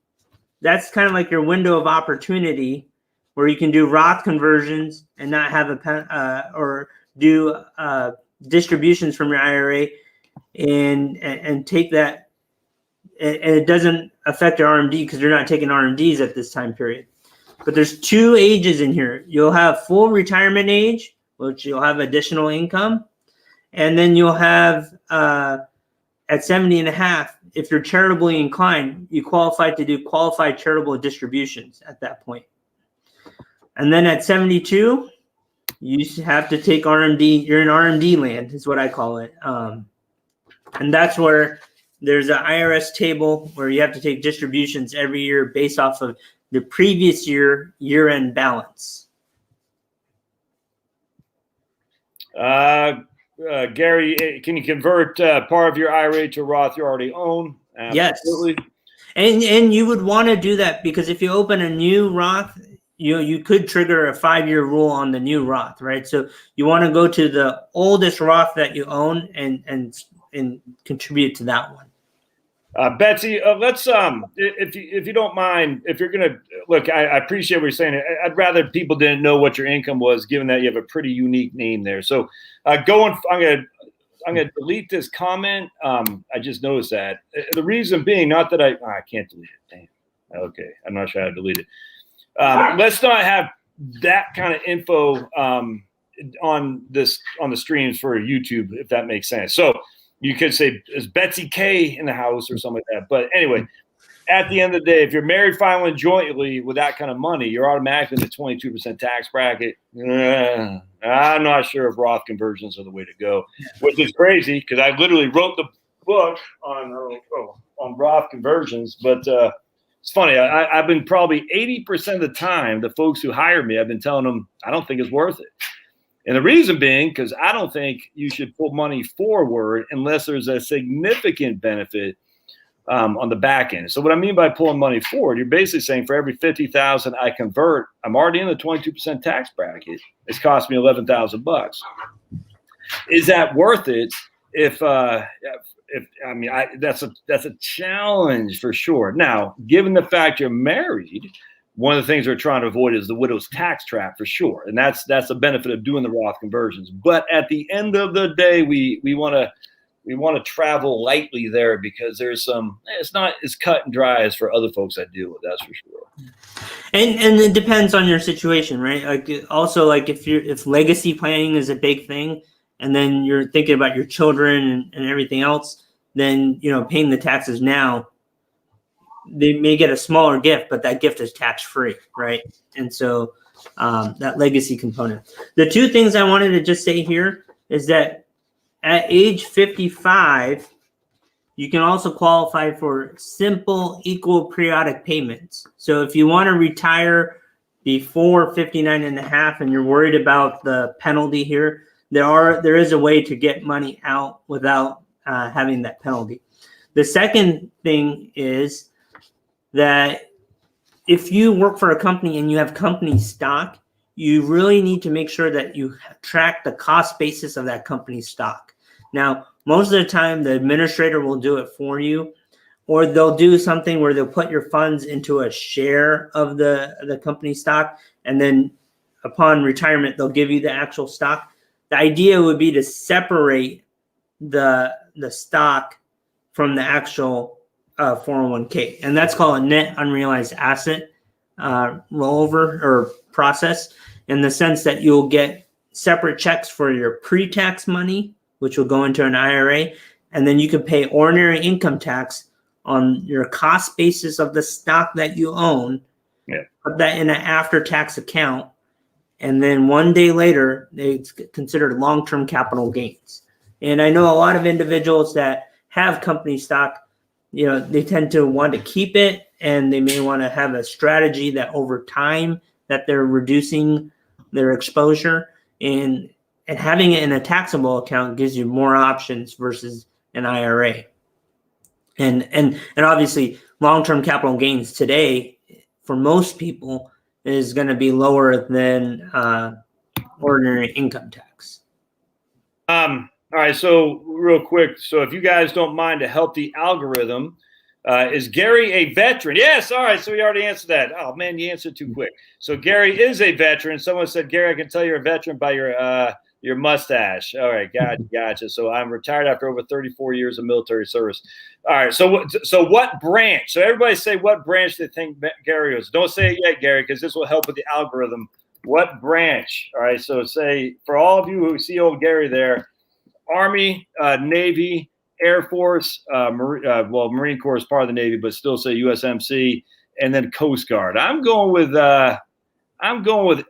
that's kind of like your window of opportunity where you can do Roth conversions and not have or do distributions from your IRA and take that, and it doesn't affect your RMD because you're not taking RMDs at this time period. But there's 2 ages in here. You'll have full retirement age, which you'll have additional income, and then you'll have at 70.5, if you're charitably inclined, you qualify to do qualified charitable distributions at that point. And then at 72, you have to take RMD. You're in RMD land, is what I call it. And that's where there's an IRS table where you have to take distributions every year based off of the previous year-end balance. Gary, can you convert part of your IRA to Roth you already own? Absolutely. Yes. And you would want to do that because if you open a new Roth, you could trigger a 5-year rule on the new Roth, right? So you want to go to the oldest Roth that you own and contribute to that one. Betsy, let's if you don't mind, if you're gonna look, I appreciate what you're saying. I'd rather people didn't know what your income was, given that you have a pretty unique name there. So I'm gonna delete this comment. I just noticed that. The reason being, not that I can't delete it. Damn. Okay, I'm not sure how to delete it. Let's not have that kind of info on the streams for YouTube, if that makes sense. So you could say, is Betsy K in the house or something like that? But anyway, at the end of the day, if you're married filing jointly with that kind of money, you're automatically in the 22% tax bracket. I'm not sure if Roth conversions are the way to go, which is crazy because I literally wrote the book on Roth conversions. But it's funny. I've been probably 80% of the time, the folks who hire me, I've been telling them I don't think it's worth it. And the reason being, because I don't think you should pull money forward unless there's a significant benefit on the back end. So what I mean by pulling money forward, you're basically saying for every $50,000 I convert, I'm already in the 22% tax bracket. It's cost me $11,000. Is that worth it? That's a challenge for sure. Now, given the fact you're married, one of the things we're trying to avoid is the widow's tax trap for sure. And that's the benefit of doing the Roth conversions. But at the end of the day, we want to travel lightly there because there's it's not as cut and dry as for other folks that deal with, that's for sure. And it depends on your situation, right? Like also like if legacy planning is a big thing and then you're thinking about your children and everything else, then paying the taxes now, they may get a smaller gift, but that gift is tax free, right? And so that legacy component. The 2 things I wanted to just say here is that at age 55, you can also qualify for simple equal periodic payments. So if you want to retire before 59.5 and you're worried about the penalty here, there is a way to get money out without having that penalty. The second thing is that if you work for a company and you have company stock, you really need to make sure that you track the cost basis of that company stock. Now, most of the time, the administrator will do it for you, or they'll do something where they'll put your funds into a share of the company stock, and then upon retirement, they'll give you the actual stock. The idea would be to separate the stock from the actual 401k, and that's called a net unrealized asset rollover or process, in the sense that you'll get separate checks for your pre-tax money, which will go into an IRA, and then you can pay ordinary income tax on your cost basis of the stock that you own. Yeah. Put that in an after-tax account, and then one day later, it's considered long-term capital gains. And I know a lot of individuals that have company stock, they tend to want to keep it, and they may want to have a strategy that over time that they're reducing their exposure, and having it in a taxable account gives you more options versus an IRA. And obviously long-term capital gains today for most people is going to be lower than ordinary income tax. All right, so real quick, so if you guys don't mind to help the algorithm, is Gary a veteran? Yes. All right, so we already answered that. Oh man, you answered too quick. So Gary is a veteran. Someone said, Gary, I can tell you're a veteran by your mustache. All right, gotcha. So I'm retired after over 34 years of military service. All right, so what branch? So everybody say what branch they think Gary is. Don't say it yet, Gary, because this will help with the algorithm. What branch? All right, so say for all of you who see old Gary there, Army, Navy, Air Force, Marine Corps is part of the Navy, but still say USMC, and then Coast Guard. I'm going with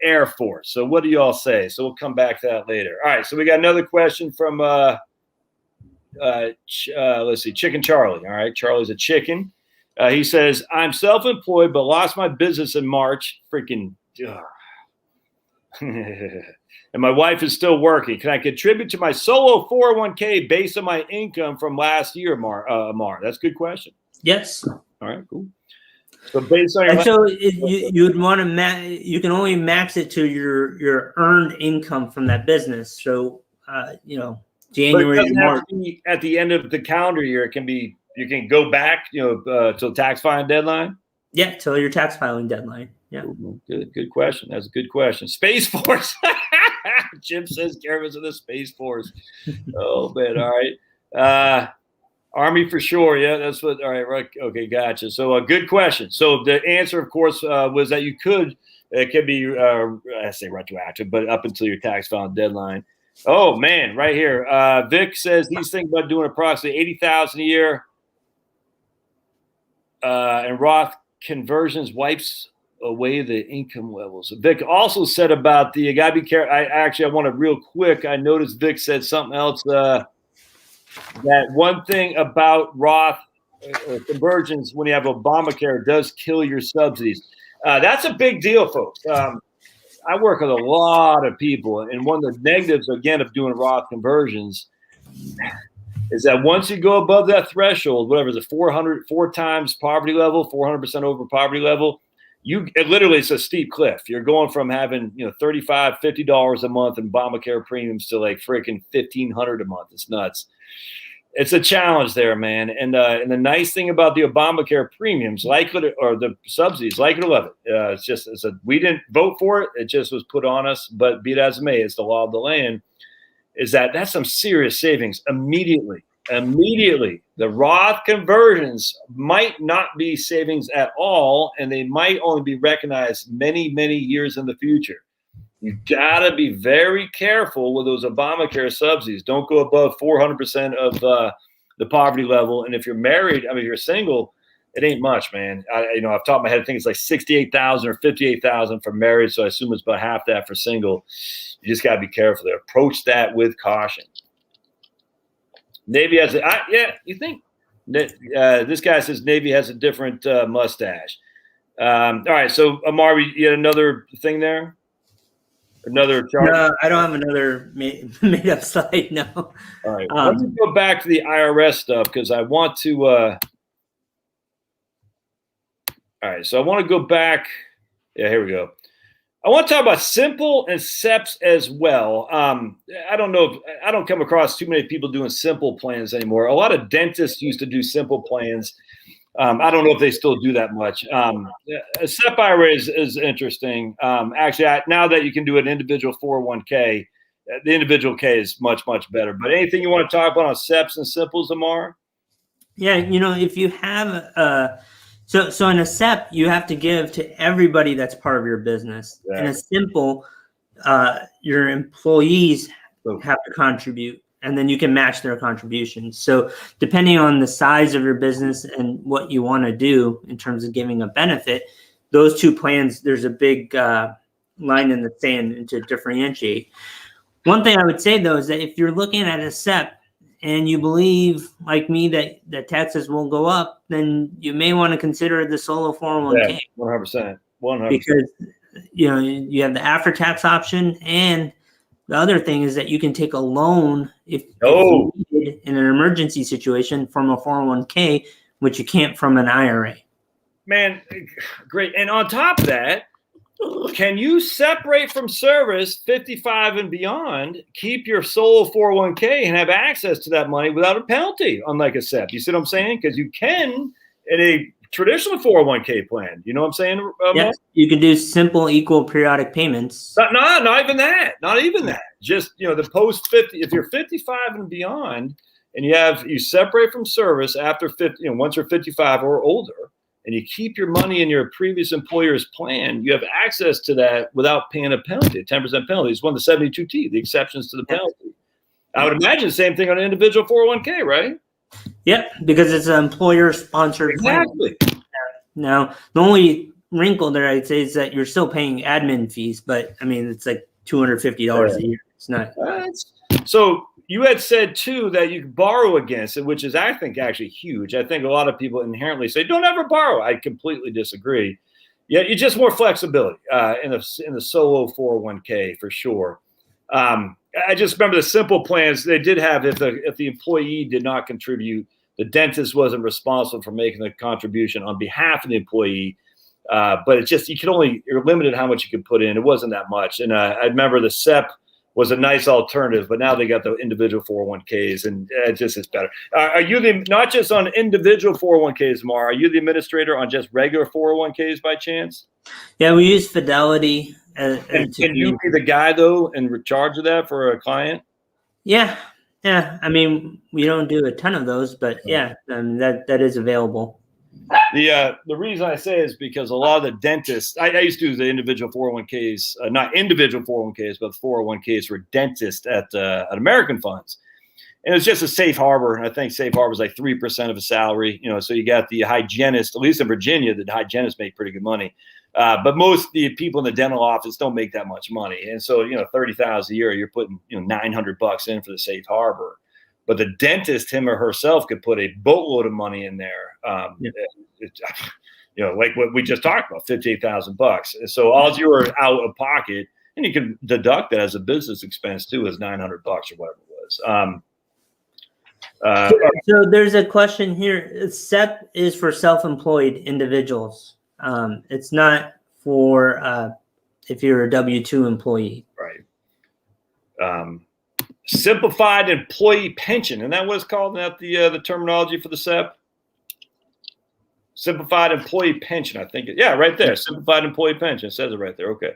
Air Force. So what do y'all say? So we'll come back to that later. All right, so we got another question from let's see, Chicken Charlie. All right, Charlie's a chicken. He says, I'm self-employed but lost my business in March. Freaking and my wife is still working. Can I contribute to my solo 401k based on my income from last year, Amar? That's a good question. Yes. All right, cool. So based on you'd want to you can only max it to your earned income from that business. So January, March. At the end of the calendar year, it can be, you can go back, till tax filing deadline. Yeah, till your tax filing deadline. Yeah. Good question. That's a good question. Space Force. Jim says Gary was in the Space Force. Oh man. All right. Army for sure. Yeah, that's what. All right. Okay, gotcha. So a good question. So the answer, of course, was that you could. It could be, I say retroactive, but up until your tax filing deadline. Oh man, right here. Vic says he's thinking about doing approximately $80,000 a year, and Roth conversions wipes away the income levels. Vic also said about you gotta be careful. I want to real quick. I noticed Vic said something else. That one thing about Roth conversions when you have Obamacare does kill your subsidies. That's a big deal, folks. I work with a lot of people, and one of the negatives again of doing Roth conversions is that once you go above that threshold, whatever is it, 4 times poverty level, 400% over poverty level, it's a steep cliff. You're going from having $35, $50 a month in Obamacare premiums to like freaking $1,500 a month. It's nuts. It's a challenge there, man. And the nice thing about the Obamacare premiums, like it or the subsidies, like it or love it, we didn't vote for it. It just was put on us. But be it as it may, it's the law of the land. Is that's some serious savings immediately. The Roth conversions might not be savings at all, and they might only be recognized many, many years in the future. You gotta be very careful with those Obamacare subsidies. Don't go above 400% of the poverty level. And if you're married, if you're single, it ain't much, man. Off the top of my head, I think it's like $68,000 or $58,000 for married. So I assume it's about half that for single. You just gotta be careful there. Approach that with caution. Navy has you think this guy says Navy has a different mustache. All right, so Amar, you had another thing there? Another chart? No, I don't have another made up slide. No. All right, let me go back to the IRS stuff because I want to. All right, so I want to go back. Yeah, here we go. I want to talk about simple and SEPs as well. I don't know. I don't come across too many people doing simple plans anymore. A lot of dentists used to do simple plans. I don't know if they still do that much. A SEP IRA is interesting. Actually, now that you can do an individual 401k, the individual K is much, much better. But anything you want to talk about on SEPs and simples, Amar? Yeah, if you have So in a SEP, you have to give to everybody that's part of your business. Yeah. In a simple, your employees have to contribute, and then you can match their contributions. So depending on the size of your business and what you want to do in terms of giving a benefit, those two plans, there's a big line in the sand to differentiate. One thing I would say, though, is that if you're looking at a SEP, and you believe, like me, that taxes will go up, then you may want to consider the solo 401k. Yeah, 100%. Because you have the after-tax option, and the other thing is that you can take a loan if you need in an emergency situation from a 401k, which you can't from an IRA. Man, great. And on top of that, Can you separate from service 55 and beyond, keep your solo 401k and have access to that money without a penalty, unlike a SEP? You see what I'm saying? Because you can in a traditional 401k plan. You know what I'm saying? Yes, you can do simple equal periodic payments. Not even that. Not even that. Just, the post 50, if you're 55 and beyond and you separate from service after 50, once you're 55 or older, and you keep your money in your previous employer's plan, you have access to that without paying a penalty, a 10% penalty. It's one of the 72T, the exceptions to the penalty. I would imagine the same thing on an individual 401k, right? Yep, because it's an employer-sponsored plan. Exactly. Now, the only wrinkle there I'd say is that you're still paying admin fees, but I mean, it's like $250 a year. It's not. So you had said too that you could borrow against it, which is, I think, actually huge. I think a lot of people inherently say, "Don't ever borrow." I completely disagree. Yeah, you just more flexibility in the solo 401k for sure. I just remember the simple plans they did have. If the employee did not contribute, the dentist wasn't responsible for making the contribution on behalf of the employee. But it's just you're limited how much you can put in. It wasn't that much. And I remember the SEP was a nice alternative, but now they got the individual 401ks, and it just is better. Are you not just on individual 401ks, Mar? Are you the administrator on just regular 401ks by chance? Yeah, we use Fidelity. Can you be the guy though in charge of that for a client? Yeah. I mean, we don't do a ton of those, but yeah, that is available. The reason I say is because a lot of the dentists, I used to do the individual 401ks, not individual 401ks, but 401ks for dentists at American Funds. And it's just a safe harbor. And I think safe harbor is like 3% of a salary. So you got the hygienist, at least in Virginia, the hygienists make pretty good money. But most of the people in the dental office don't make that much money. And so, $30,000 a year, you're putting, $900 in for the safe harbor. But the dentist, him or herself, could put a boatload of money in there. Like what we just talked about, $58,000. And so all you were out of pocket, and you can deduct that as a business expense too, as $900 or whatever it was. So there's a question here. SEP is for self-employed individuals. It's not for if you're a W-2 employee. Right. Simplified employee pension. Isn't that what it's called? Isn't that the terminology for the SEP? Simplified employee pension, I think. Yeah, right there. Simplified employee pension. It says it right there. Okay.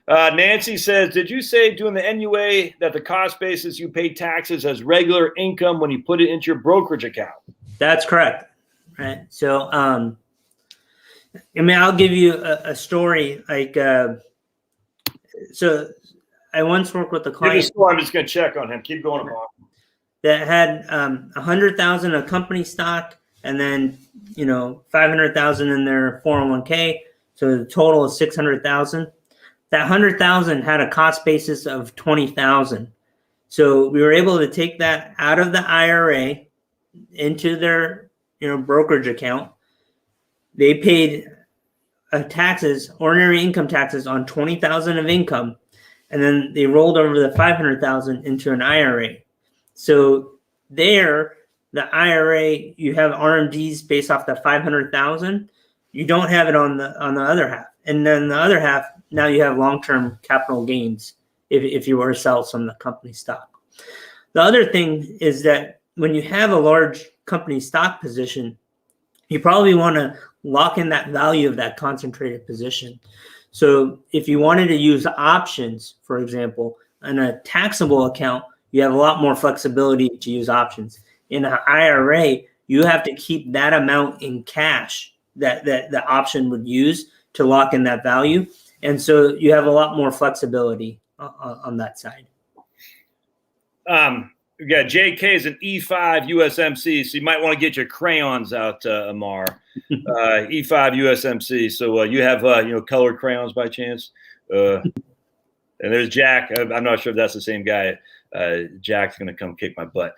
Nancy says, did you say doing the NUA that the cost basis you pay taxes as regular income when you put it into your brokerage account? That's correct. Right. So, I'll give you a story. So I once worked with a client. I'm just going to check on him. Keep going, Amar. That had 100,000 of company stock, and then 500,000 in their 401k. So the total is 600,000. That 100,000 had a cost basis of 20,000. So we were able to take that out of the IRA into their brokerage account. They paid ordinary income taxes on 20,000 of income, and then they rolled over the 500,000 into an IRA. So there, the IRA, you have RMDs based off the 500,000. You don't have it on the other half, and then the other half, now you have long-term capital gains if you were to sell some of the company stock. The other thing is that when you have a large company stock position, you probably want to lock in that value of that concentrated position. So if you wanted to use options, for example, in a taxable account, you have a lot more flexibility to use options. In an IRA, you have to keep that amount in cash that the option would use to lock in that value. And so you have a lot more flexibility on that side. Yeah, JK is an E5 USMC, so you might want to get your crayons out, Amar. E5 USMC. So you have colored crayons by chance? And there's Jack. I'm not sure if that's the same guy. Jack's going to come kick my butt.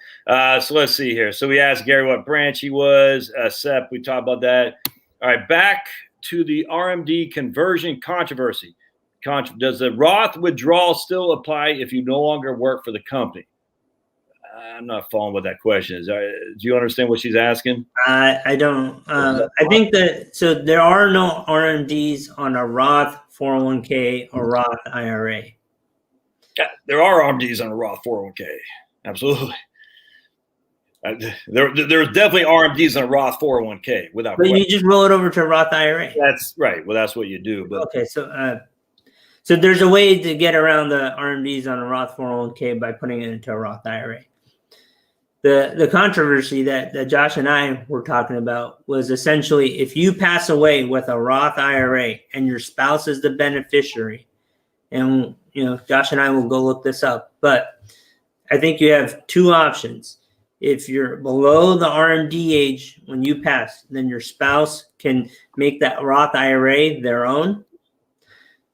So let's see here. So we asked Gary what branch he was. SEP, we talked about that. All right, back to the RMD conversion controversy. Does the Roth withdrawal still apply if you no longer work for the company? I'm not following what that question is. Do you understand what she's asking? I don't. I think that so there are no RMDs on a Roth 401k or Roth IRA. Yeah, there are RMDs on a Roth 401k. Absolutely. There's definitely RMDs on a Roth 401k without But question. you just roll it over to a Roth IRA. That's right. Well, that's what you do. But Okay, so there's a way to get around the RMDs on a Roth 401k by putting it into a Roth IRA. The controversy that Josh and I were talking about was essentially if you pass away with a Roth IRA and your spouse is the beneficiary, and Josh and I will go look this up, but I think you have two options. If you're below the RMD age when you pass, then your spouse can make that Roth IRA their own,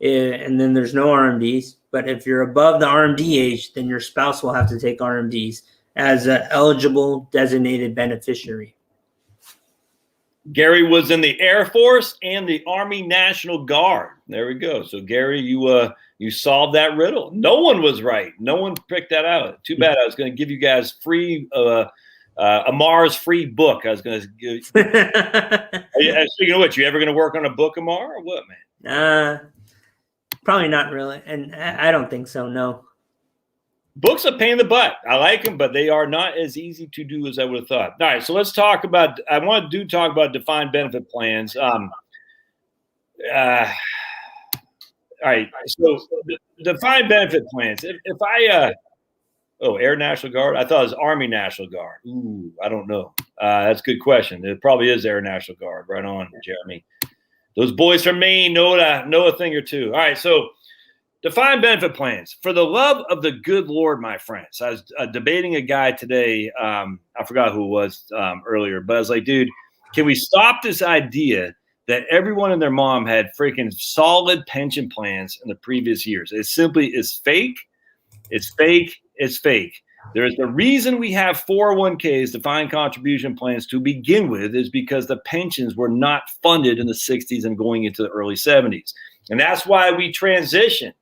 and then there's no RMDs. But if you're above the RMD age, then your spouse will have to take RMDs as an eligible designated beneficiary. Gary was in the Air Force and the Army National Guard. There we go. So Gary, you solved that riddle. No one was right. No one picked that out. Too bad. I was going to give you guys free Amar's free book. I was going to give. Speaking of which, you ever going to work on a book, Amar, or what, man? Probably not really, and I don't think so. No. Books are a pain in the butt. I like them, but they are not as easy to do as I would have thought. All right, so let's talk about. I want to talk about defined benefit plans. All right, so defined benefit plans. If I Air National Guard. I thought it was Army National Guard. Ooh, I don't know. That's a good question. It probably is Air National Guard. Right on, Jeremy. Those boys from Maine know a thing or two. All right, so. Defined benefit plans. For the love of the good Lord, my friends. I was debating a guy today. I forgot who it was earlier, but I was like, dude, can we stop this idea that everyone and their mom had freaking solid pension plans in the previous years? It simply is fake. It's fake. It's fake. There's the reason we have 401ks, defined contribution plans to begin with, is because the pensions were not funded in the 60s and going into the early 70s. And that's why we transitioned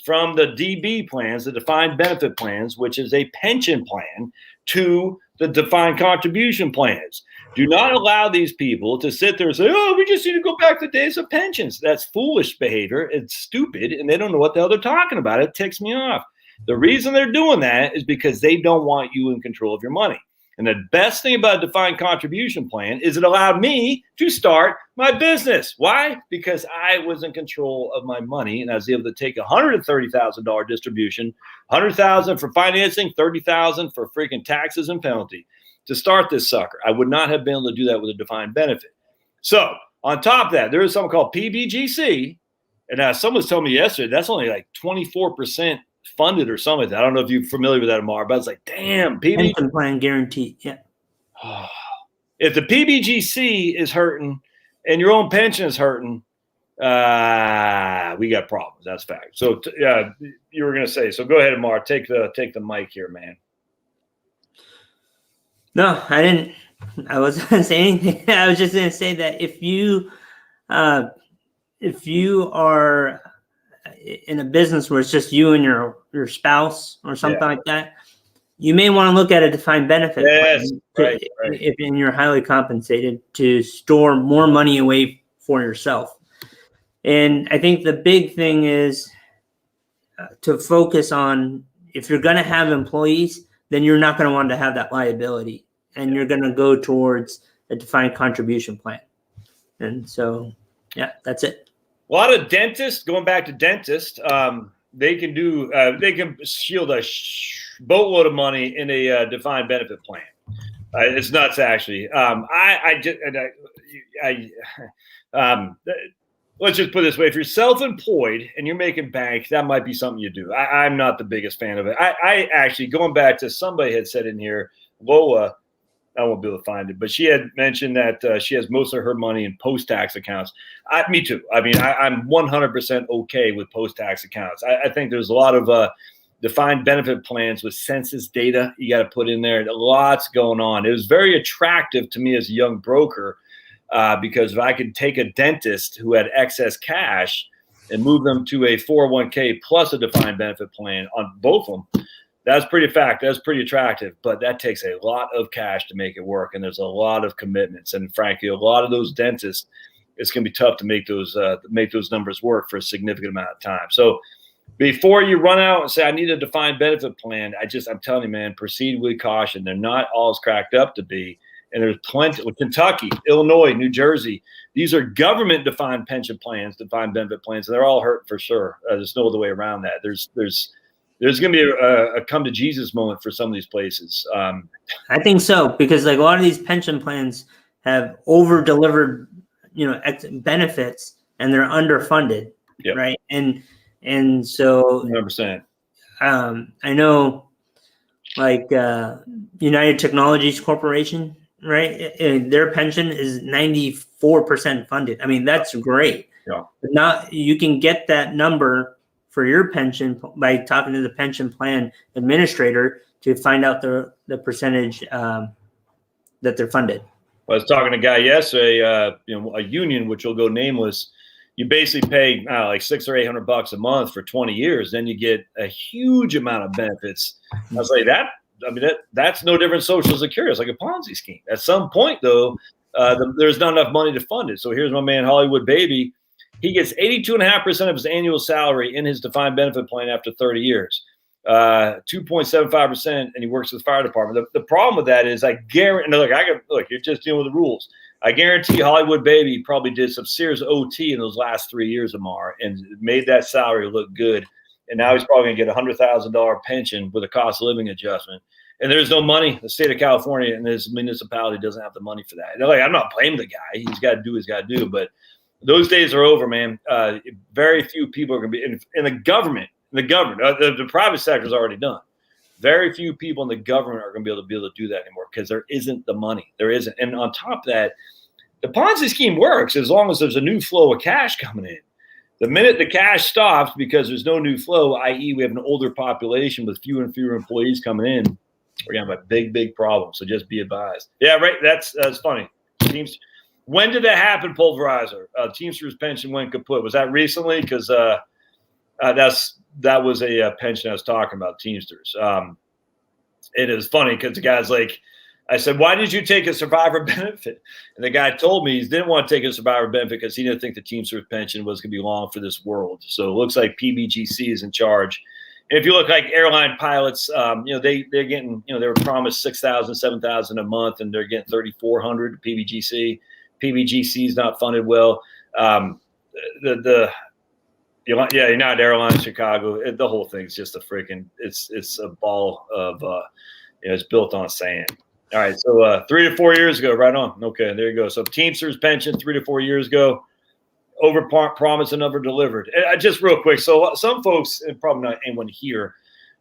from the DB plans, the defined benefit plans, which is a pension plan, to the defined contribution plans. Do not allow these people to sit there and say, oh, we just need to go back to the days of pensions. That's foolish behavior. It's stupid, and they don't know what the hell they're talking about. It ticks me off. The reason they're doing that is because they don't want you in control of your money. And the best thing about a defined contribution plan is it allowed me to start my business. Why? Because I was in control of my money, and I was able to take a $130,000 distribution, $100,000 for financing, $30,000 for freaking taxes and penalty to start this sucker. I would not have been able to do that with a defined benefit. So on top of that, there is something called PBGC, and someone was telling me yesterday that's only like 24% funded or something like that. I don't know if you're familiar with that, Amar, but I was like, damn, pension plan guaranteed. Yeah. If the PBGC is hurting and your own pension is hurting, we got problems. That's fact. So you were going to say, so go ahead, Amar, take the mic here, man. No, I didn't. I wasn't going to say anything. I was just going to say that if you are in a business where it's just you and your spouse or something like that, you may want to look at a defined benefit plan if you're highly compensated to store more money away for yourself. And I think the big thing is to focus on, if you're going to have employees, then you're not going to want to have that liability, and you're going to go towards a defined contribution plan. And so, yeah, that's it. A lot of dentists, going back to dentists, they can shield a boatload of money in a defined benefit plan. It's nuts, actually. Let's just put it this way: if you're self-employed and you're making bank, that might be something you do. I'm not the biggest fan of it. I actually, going back to somebody had said in here, Lola, I won't be able to find it, but she had mentioned that she has most of her money in post-tax accounts. Me too. I mean, I'm 100% okay with post-tax accounts. I think there's a lot of defined benefit plans with census data you got to put in there. Lots going on. It was very attractive to me as a young broker because if I could take a dentist who had excess cash and move them to a 401k plus a defined benefit plan on both of them, That's pretty That's pretty attractive, but that takes a lot of cash to make it work, and there's a lot of commitments. And frankly, a lot of those dentists, it's going to be tough to make those numbers work for a significant amount of time. So before you run out and say, I need a defined benefit plan, I'm telling you, man, proceed with caution. They're not all as cracked up to be. And there's plenty with Kentucky, Illinois, New Jersey. These are government defined pension plans, defined benefit plans, and they're all hurt for sure. There's no other way around that. There's going to be a come to Jesus moment for some of these places. I think so, because like a lot of these pension plans have over delivered, benefits, and they're underfunded, yep. right? And so 100%. I know, like United Technologies Corporation, right? Their pension is 94% funded. I mean, that's great. Yeah. But now you can get that number for your pension by talking to the pension plan administrator to find out the percentage that they're funded. I was talking to a guy yesterday, a union, which will go nameless. You basically pay like $600 or $800 a month for 20 years. Then you get a huge amount of benefits. I was like, that's no different than Social Security. It's like a Ponzi scheme. At some point, though, there's not enough money to fund it. So here's my man, Hollywood Baby. He gets 82.5% of his annual salary in his defined benefit plan after 30 years, 2.75%, and he works with the fire department. The problem with that is I guarantee, look, you're just dealing with the rules. I guarantee Hollywood Baby probably did some serious OT in those last 3 years, Amar, and made that salary look good. And now he's probably going to get a $100,000 pension with a cost of living adjustment. And there's no money. The state of California and his municipality doesn't have the money for that. And I'm not blaming the guy. He's got to do what he's got to do. But those days are over, man. Very few people are going to be in the government. The private sector is already done. Very few people in the government are going to be able to do that anymore because there isn't the money. There isn't. And on top of that, the Ponzi scheme works as long as there's a new flow of cash coming in. The minute the cash stops because there's no new flow, i.e. we have an older population with fewer and fewer employees coming in, we're going to have a big, big problem. So just be advised. Yeah, right. That's funny. When did that happen, Pulverizer? Teamsters pension went kaput. Was that recently? Because that was a pension I was talking about, Teamsters. It is funny because the guy's like, I said, why did you take a survivor benefit? And the guy told me he didn't want to take a survivor benefit because he didn't think the Teamsters pension was going to be long for this world. So it looks like PBGC is in charge. And if you look like airline pilots, they're getting, they were promised $6,000, $7,000 a month, and they're getting $3,400 PBGC. PBGC is not funded well. United Airlines, Chicago, the whole thing's just it's a ball of, it's built on sand. All right, so 3 to 4 years ago, right on. Okay, there you go. So Teamsters pension 3 to 4 years ago, over promised and under delivered. Just real quick, so some folks, and probably not anyone here,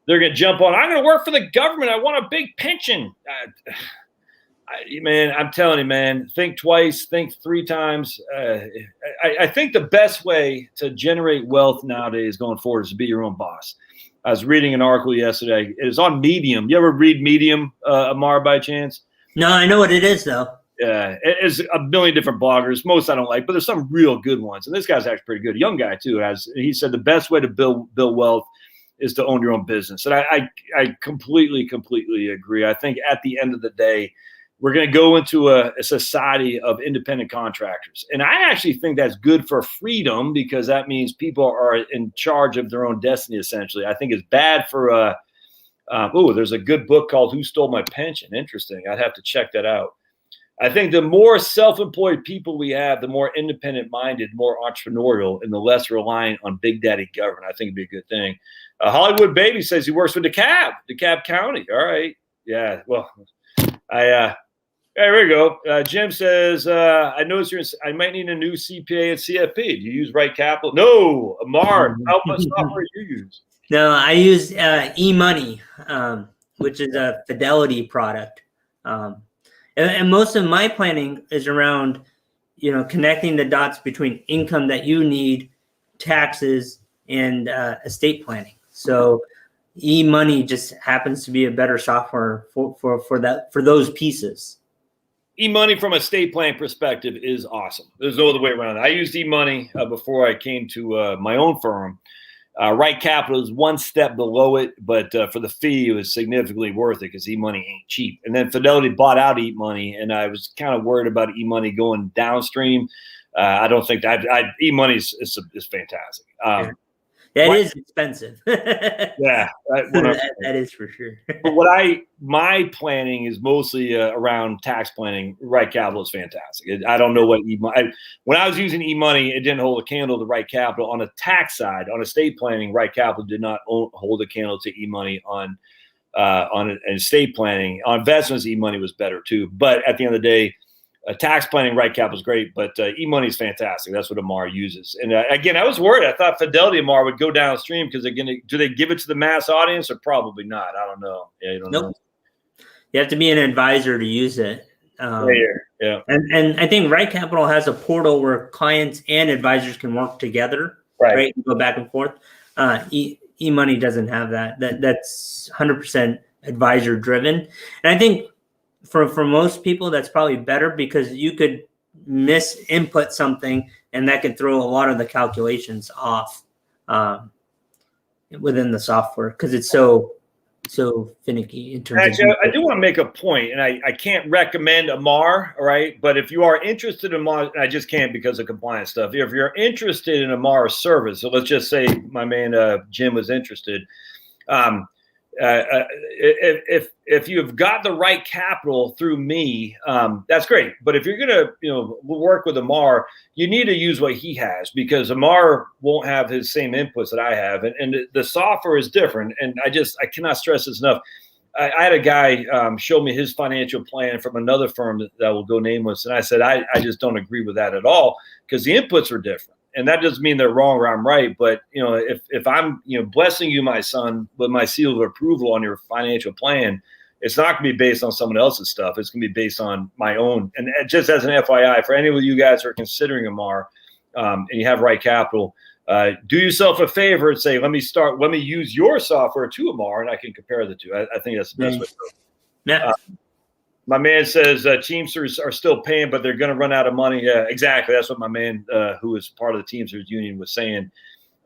they're going to jump on, I'm going to work for the government. I want a big pension. Man, I'm telling you, man, think twice, think 3 times. I think the best way to generate wealth nowadays going forward is to be your own boss. I was reading an article yesterday. It was on Medium. You ever read Medium, Amar, by chance? No, I know what it is, though. Yeah, it's a million different bloggers. Most I don't like, but there's some real good ones. And this guy's actually pretty good. A young guy, too. He said the best way to build wealth is to own your own business. And I completely agree. I think at the end of the day, we're going to go into a society of independent contractors. And I actually think that's good for freedom because that means people are in charge of their own destiny, essentially. I think it's bad for, there's a good book called Who Stole My Pension? Interesting. I'd have to check that out. I think the more self-employed people we have, the more independent-minded, more entrepreneurial, and the less reliant on big daddy government. I think it'd be a good thing. Hollywood Baby says he works for DeKalb County. All right. Yeah, well, here we go. Jim says, I noticed I might need a new CPA and CFP. Do you use Right Capital? No. Amar, how much software do you use? No, I use eMoney, which is a Fidelity product. And most of my planning is around, connecting the dots between income that you need, taxes, and estate planning. So eMoney just happens to be a better software for those pieces. eMoney from a estate plan perspective is awesome. There's no other way around it. I used eMoney before I came to my own firm. Right Capital is one step below it, but for the fee, it was significantly worth it because eMoney ain't cheap. And then Fidelity bought out eMoney, and I was kind of worried about eMoney going downstream. I don't think that eMoney is fantastic. That is expensive. Yeah, that is for sure. But my planning is mostly around tax planning. Right Capital is fantastic. I don't know what when I was using eMoney, it didn't hold a candle to Right Capital. On the tax side, on estate planning, Right Capital did not hold a candle to eMoney. On estate planning, on investments, eMoney was better too. But at the end of the day, tax planning, Right Capital is great, but eMoney is fantastic. That's what Amar uses. And again, I was worried. I thought Fidelity Amar would go downstream because do they give it to the mass audience or probably not? I don't know. Yeah, you don't know. You have to be an advisor to use it. Yeah. And I think Right Capital has a portal where clients and advisors can work together, right? Go back and forth. eMoney doesn't have that. That's 100% advisor driven. And I think for most people, that's probably better because you could misinput something and that could throw a lot of the calculations off within the software because it's so finicky in terms Actually, I do want to make a point, and I can't recommend Amar, all right? But if you are interested in Amar, I just can't because of compliance stuff. If you're interested in Amar's service, so let's just say my man Jim was interested. If you've got the right capital through me, that's great. But if you're gonna, work with Amar, you need to use what he has because Amar won't have his same inputs that I have, and the software is different. And I cannot stress this enough. I had a guy show me his financial plan from another firm that will go nameless, and I said I just don't agree with that at all because the inputs are different. And that doesn't mean they're wrong or I'm right, but if I'm blessing you, my son, with my seal of approval on your financial plan, it's not going to be based on someone else's stuff. It's going to be based on my own. And just as an FYI, for any of you guys who are considering Amar and you have Right Capital, do yourself a favor and say, let me use your software to Amar, and I can compare the two. I think that's the best way to go. Yeah. My man says Teamsters are still paying, but they're going to run out of money. Yeah, exactly. That's what my man, who is part of the Teamsters union, was saying.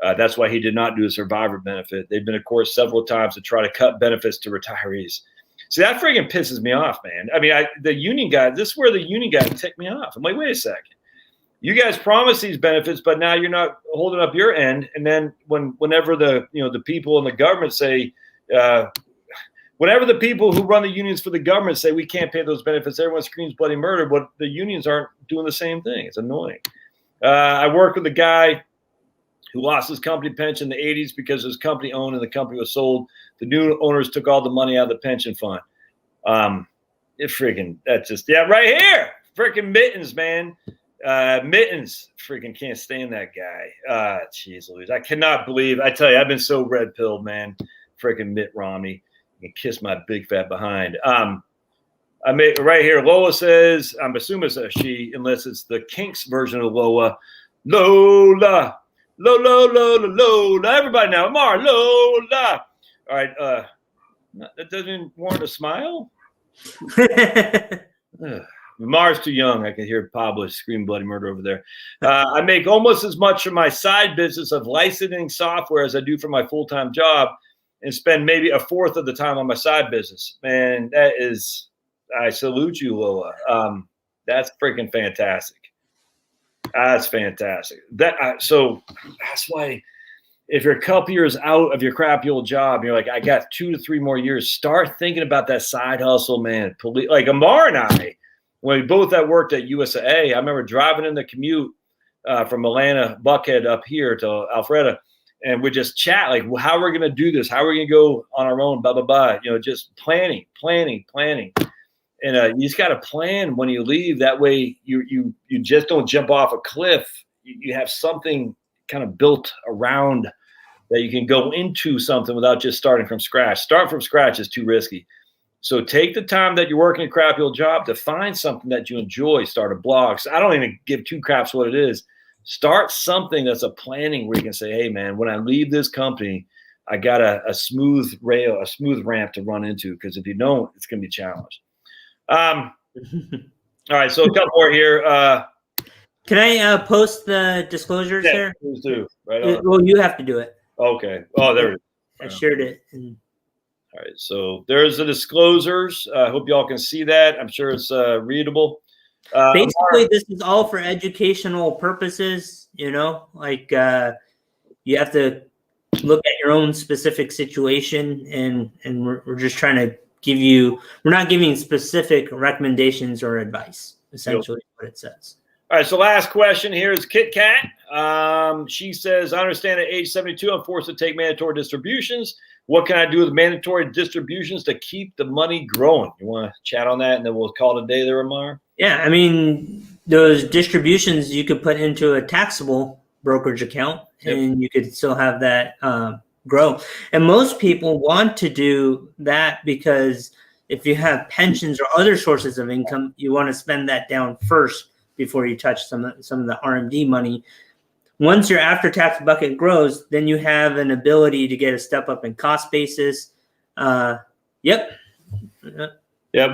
That's why he did not do a survivor benefit. They've been, of course, several times to try to cut benefits to retirees. See, that friggin' pisses me off, man. I mean, the union guy, this is where the union guy ticked me off. I'm like, wait a second. You guys promised these benefits, but now you're not holding up your end. And then whenever the people in the government say, whenever the people who run the unions for the government say we can't pay those benefits, everyone screams bloody murder, but the unions aren't doing the same thing. It's annoying. I work with a guy who lost his company pension in the 80s because his company owned and the company was sold. The new owners took all the money out of the pension fund. Right here. Freaking Mittens, man. Mittens. Freaking can't stand that guy. Jeez Louise. I cannot believe, I tell you, I've been so red-pilled, man. Freaking Mitt Romney. You can kiss my big fat behind. I made right here. Lola says, I'm assuming it's a she, unless it's the Kinks version of Lola. Lola. Everybody now. Amar, Lola. All right. That doesn't warrant a smile. Amar's too young. I can hear Pablo scream bloody murder over there. I make almost as much from my side business of licensing software as I do for my full-time job, and spend maybe a fourth of the time on my side business. Man, I salute you, Lola. That's freaking fantastic. That's fantastic. So that's why if you're a couple years out of your crappy old job, you're like, I got 2 to 3 more years, start thinking about that side hustle, man. Like Amar and I, when we both had worked at USAA, I remember driving in the commute from Atlanta, Buckhead up here to Alpharetta, and we just chat like, well, how are we going to do this? How are we going to go on our own? Blah, blah, blah. Just planning. And you just got to plan when you leave. That way you just don't jump off a cliff. You have something kind of built around that you can go into something without just starting from scratch. Start from scratch is too risky. So take the time that you're working a crappy old job to find something that you enjoy. Start a blog. So I don't even give 2 craps what it is. Start something that's a planning where you can say, hey, man, when I leave this company, I got a smooth ramp to run into, because if you don't, it's going to be challenged. All right, so a couple more here. Can I post the disclosures here? Please do. Right on. Well, you have to do it. Okay. Oh, there it is. I shared it. And all right. So there's the disclosures. I hope y'all can see that. I'm sure it's readable. basically, this is all for educational purposes. You know, like you have to look at your own specific situation, and we're just trying to give you. We're not giving specific recommendations or advice. Essentially, what it says. All right, so last question here is Kit Kat. She says, I understand at age 72, I'm forced to take mandatory distributions. What can I do with mandatory distributions to keep the money growing? You want to chat on that, and then we'll call it a day there, Amar? Yeah, I mean, those distributions you could put into a taxable brokerage account, and you could still have that grow. And most people want to do that because if you have pensions or other sources of income, you want to spend that down first before you touch some of the RMD money. Once your after-tax bucket grows, then you have an ability to get a step up in cost basis. Yep. Yeah,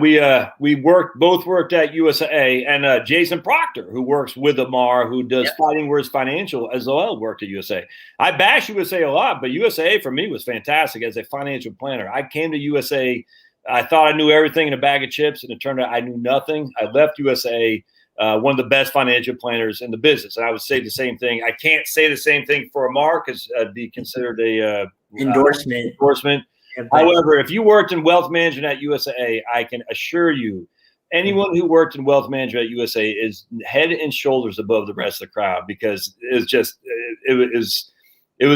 we both worked at USA, and Jason Proctor, who works with Amar, who does Fighting Words Financial, as well, worked at USA. I bash USA a lot, but USA for me was fantastic as a financial planner. I came to USA, I thought I knew everything in a bag of chips, and it turned out I knew nothing. I left USA. One of the best financial planners in the business. And I would say the same thing. I can't say the same thing for Amar because it'd be considered a endorsement. Yeah, however, if you worked in wealth management at USA, I can assure you, anyone who worked in wealth management at USA is head and shoulders above the rest of the crowd because it was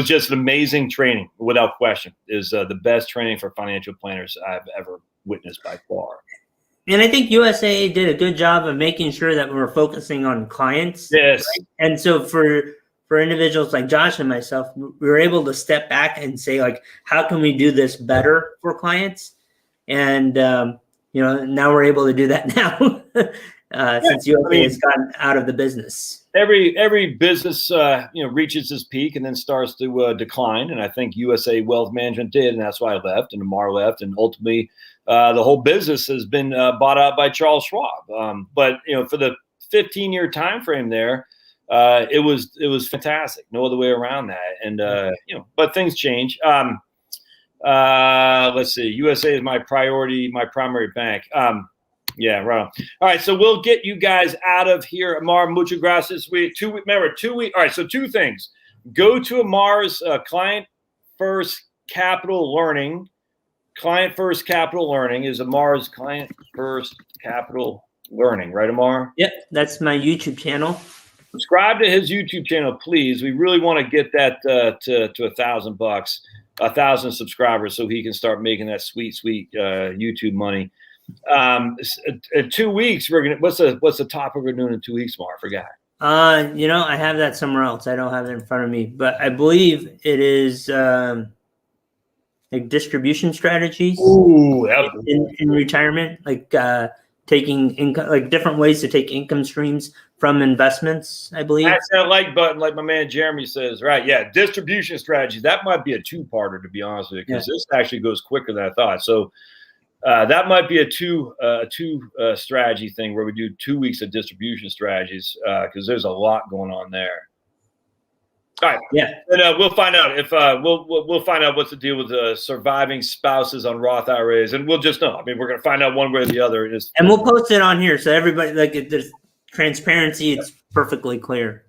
just an amazing training, without question. It is the best training for financial planners I've ever witnessed by far. And I think USA did a good job of making sure that we're focusing on clients. Yes. Right? And so for individuals like Josh and myself, we were able to step back and say, like, how can we do this better for clients? And, now we're able to do that now since USA has gotten out of the business. Every business, reaches its peak and then starts to decline. And I think USA Wealth Management did, and that's why I left, and Amar left, and ultimately the whole business has been bought out by Charles Schwab. But for the 15-year time frame there, it was fantastic. No other way around that. And but things change. Let's see. USA is my priority, my primary bank. Yeah, right on. All right, so we'll get you guys out of here. Amar, muchas gracias. 2 weeks. All right, so 2 things. Go to Amar's Client First Capital Learning. Client First Capital Learning is Amar's Client First Capital Learning, right, Amar? Yep, that's my YouTube channel. Subscribe to his YouTube channel, please. We really want to get that to $1,000, 1,000 subscribers, so he can start making that sweet YouTube money. 2 weeks, we're gonna. What's the topic we're doing in 2 weeks, Amar? I forgot. I have that somewhere else. I don't have it in front of me, but I believe it is like distribution strategies. Ooh, in retirement, like taking income, like different ways to take income streams from investments. I believe that's that like button, like my man Jeremy says. Right? Yeah, distribution strategies. That might be a 2-parter, to be honest with you, because this actually goes quicker than I thought. So. That might be a two strategy thing where we do 2 weeks of distribution strategies because there's a lot going on there. All right, yeah, and we'll find out if we'll find out what's the deal with surviving spouses on Roth IRAs, and we'll just know. I mean, we're gonna find out one way or the other. And we'll post it on here so everybody there's transparency. It's perfectly clear.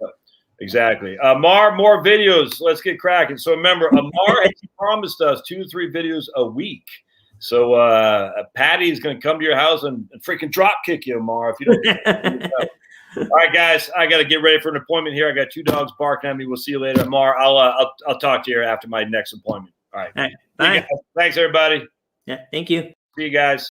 Exactly. Amar, more videos. Let's get cracking. So remember, Amar has promised us 2 to 3 videos a week. So Patty is going to come to your house and freaking drop kick you, Amar, if you don't. All right, guys, I got to get ready for an appointment here. I got 2 dogs barking at me. We'll see you later, Amar. I'll talk to you after my next appointment. All right. All right. Bye. Thanks, everybody. Yeah. Thank you. See you guys.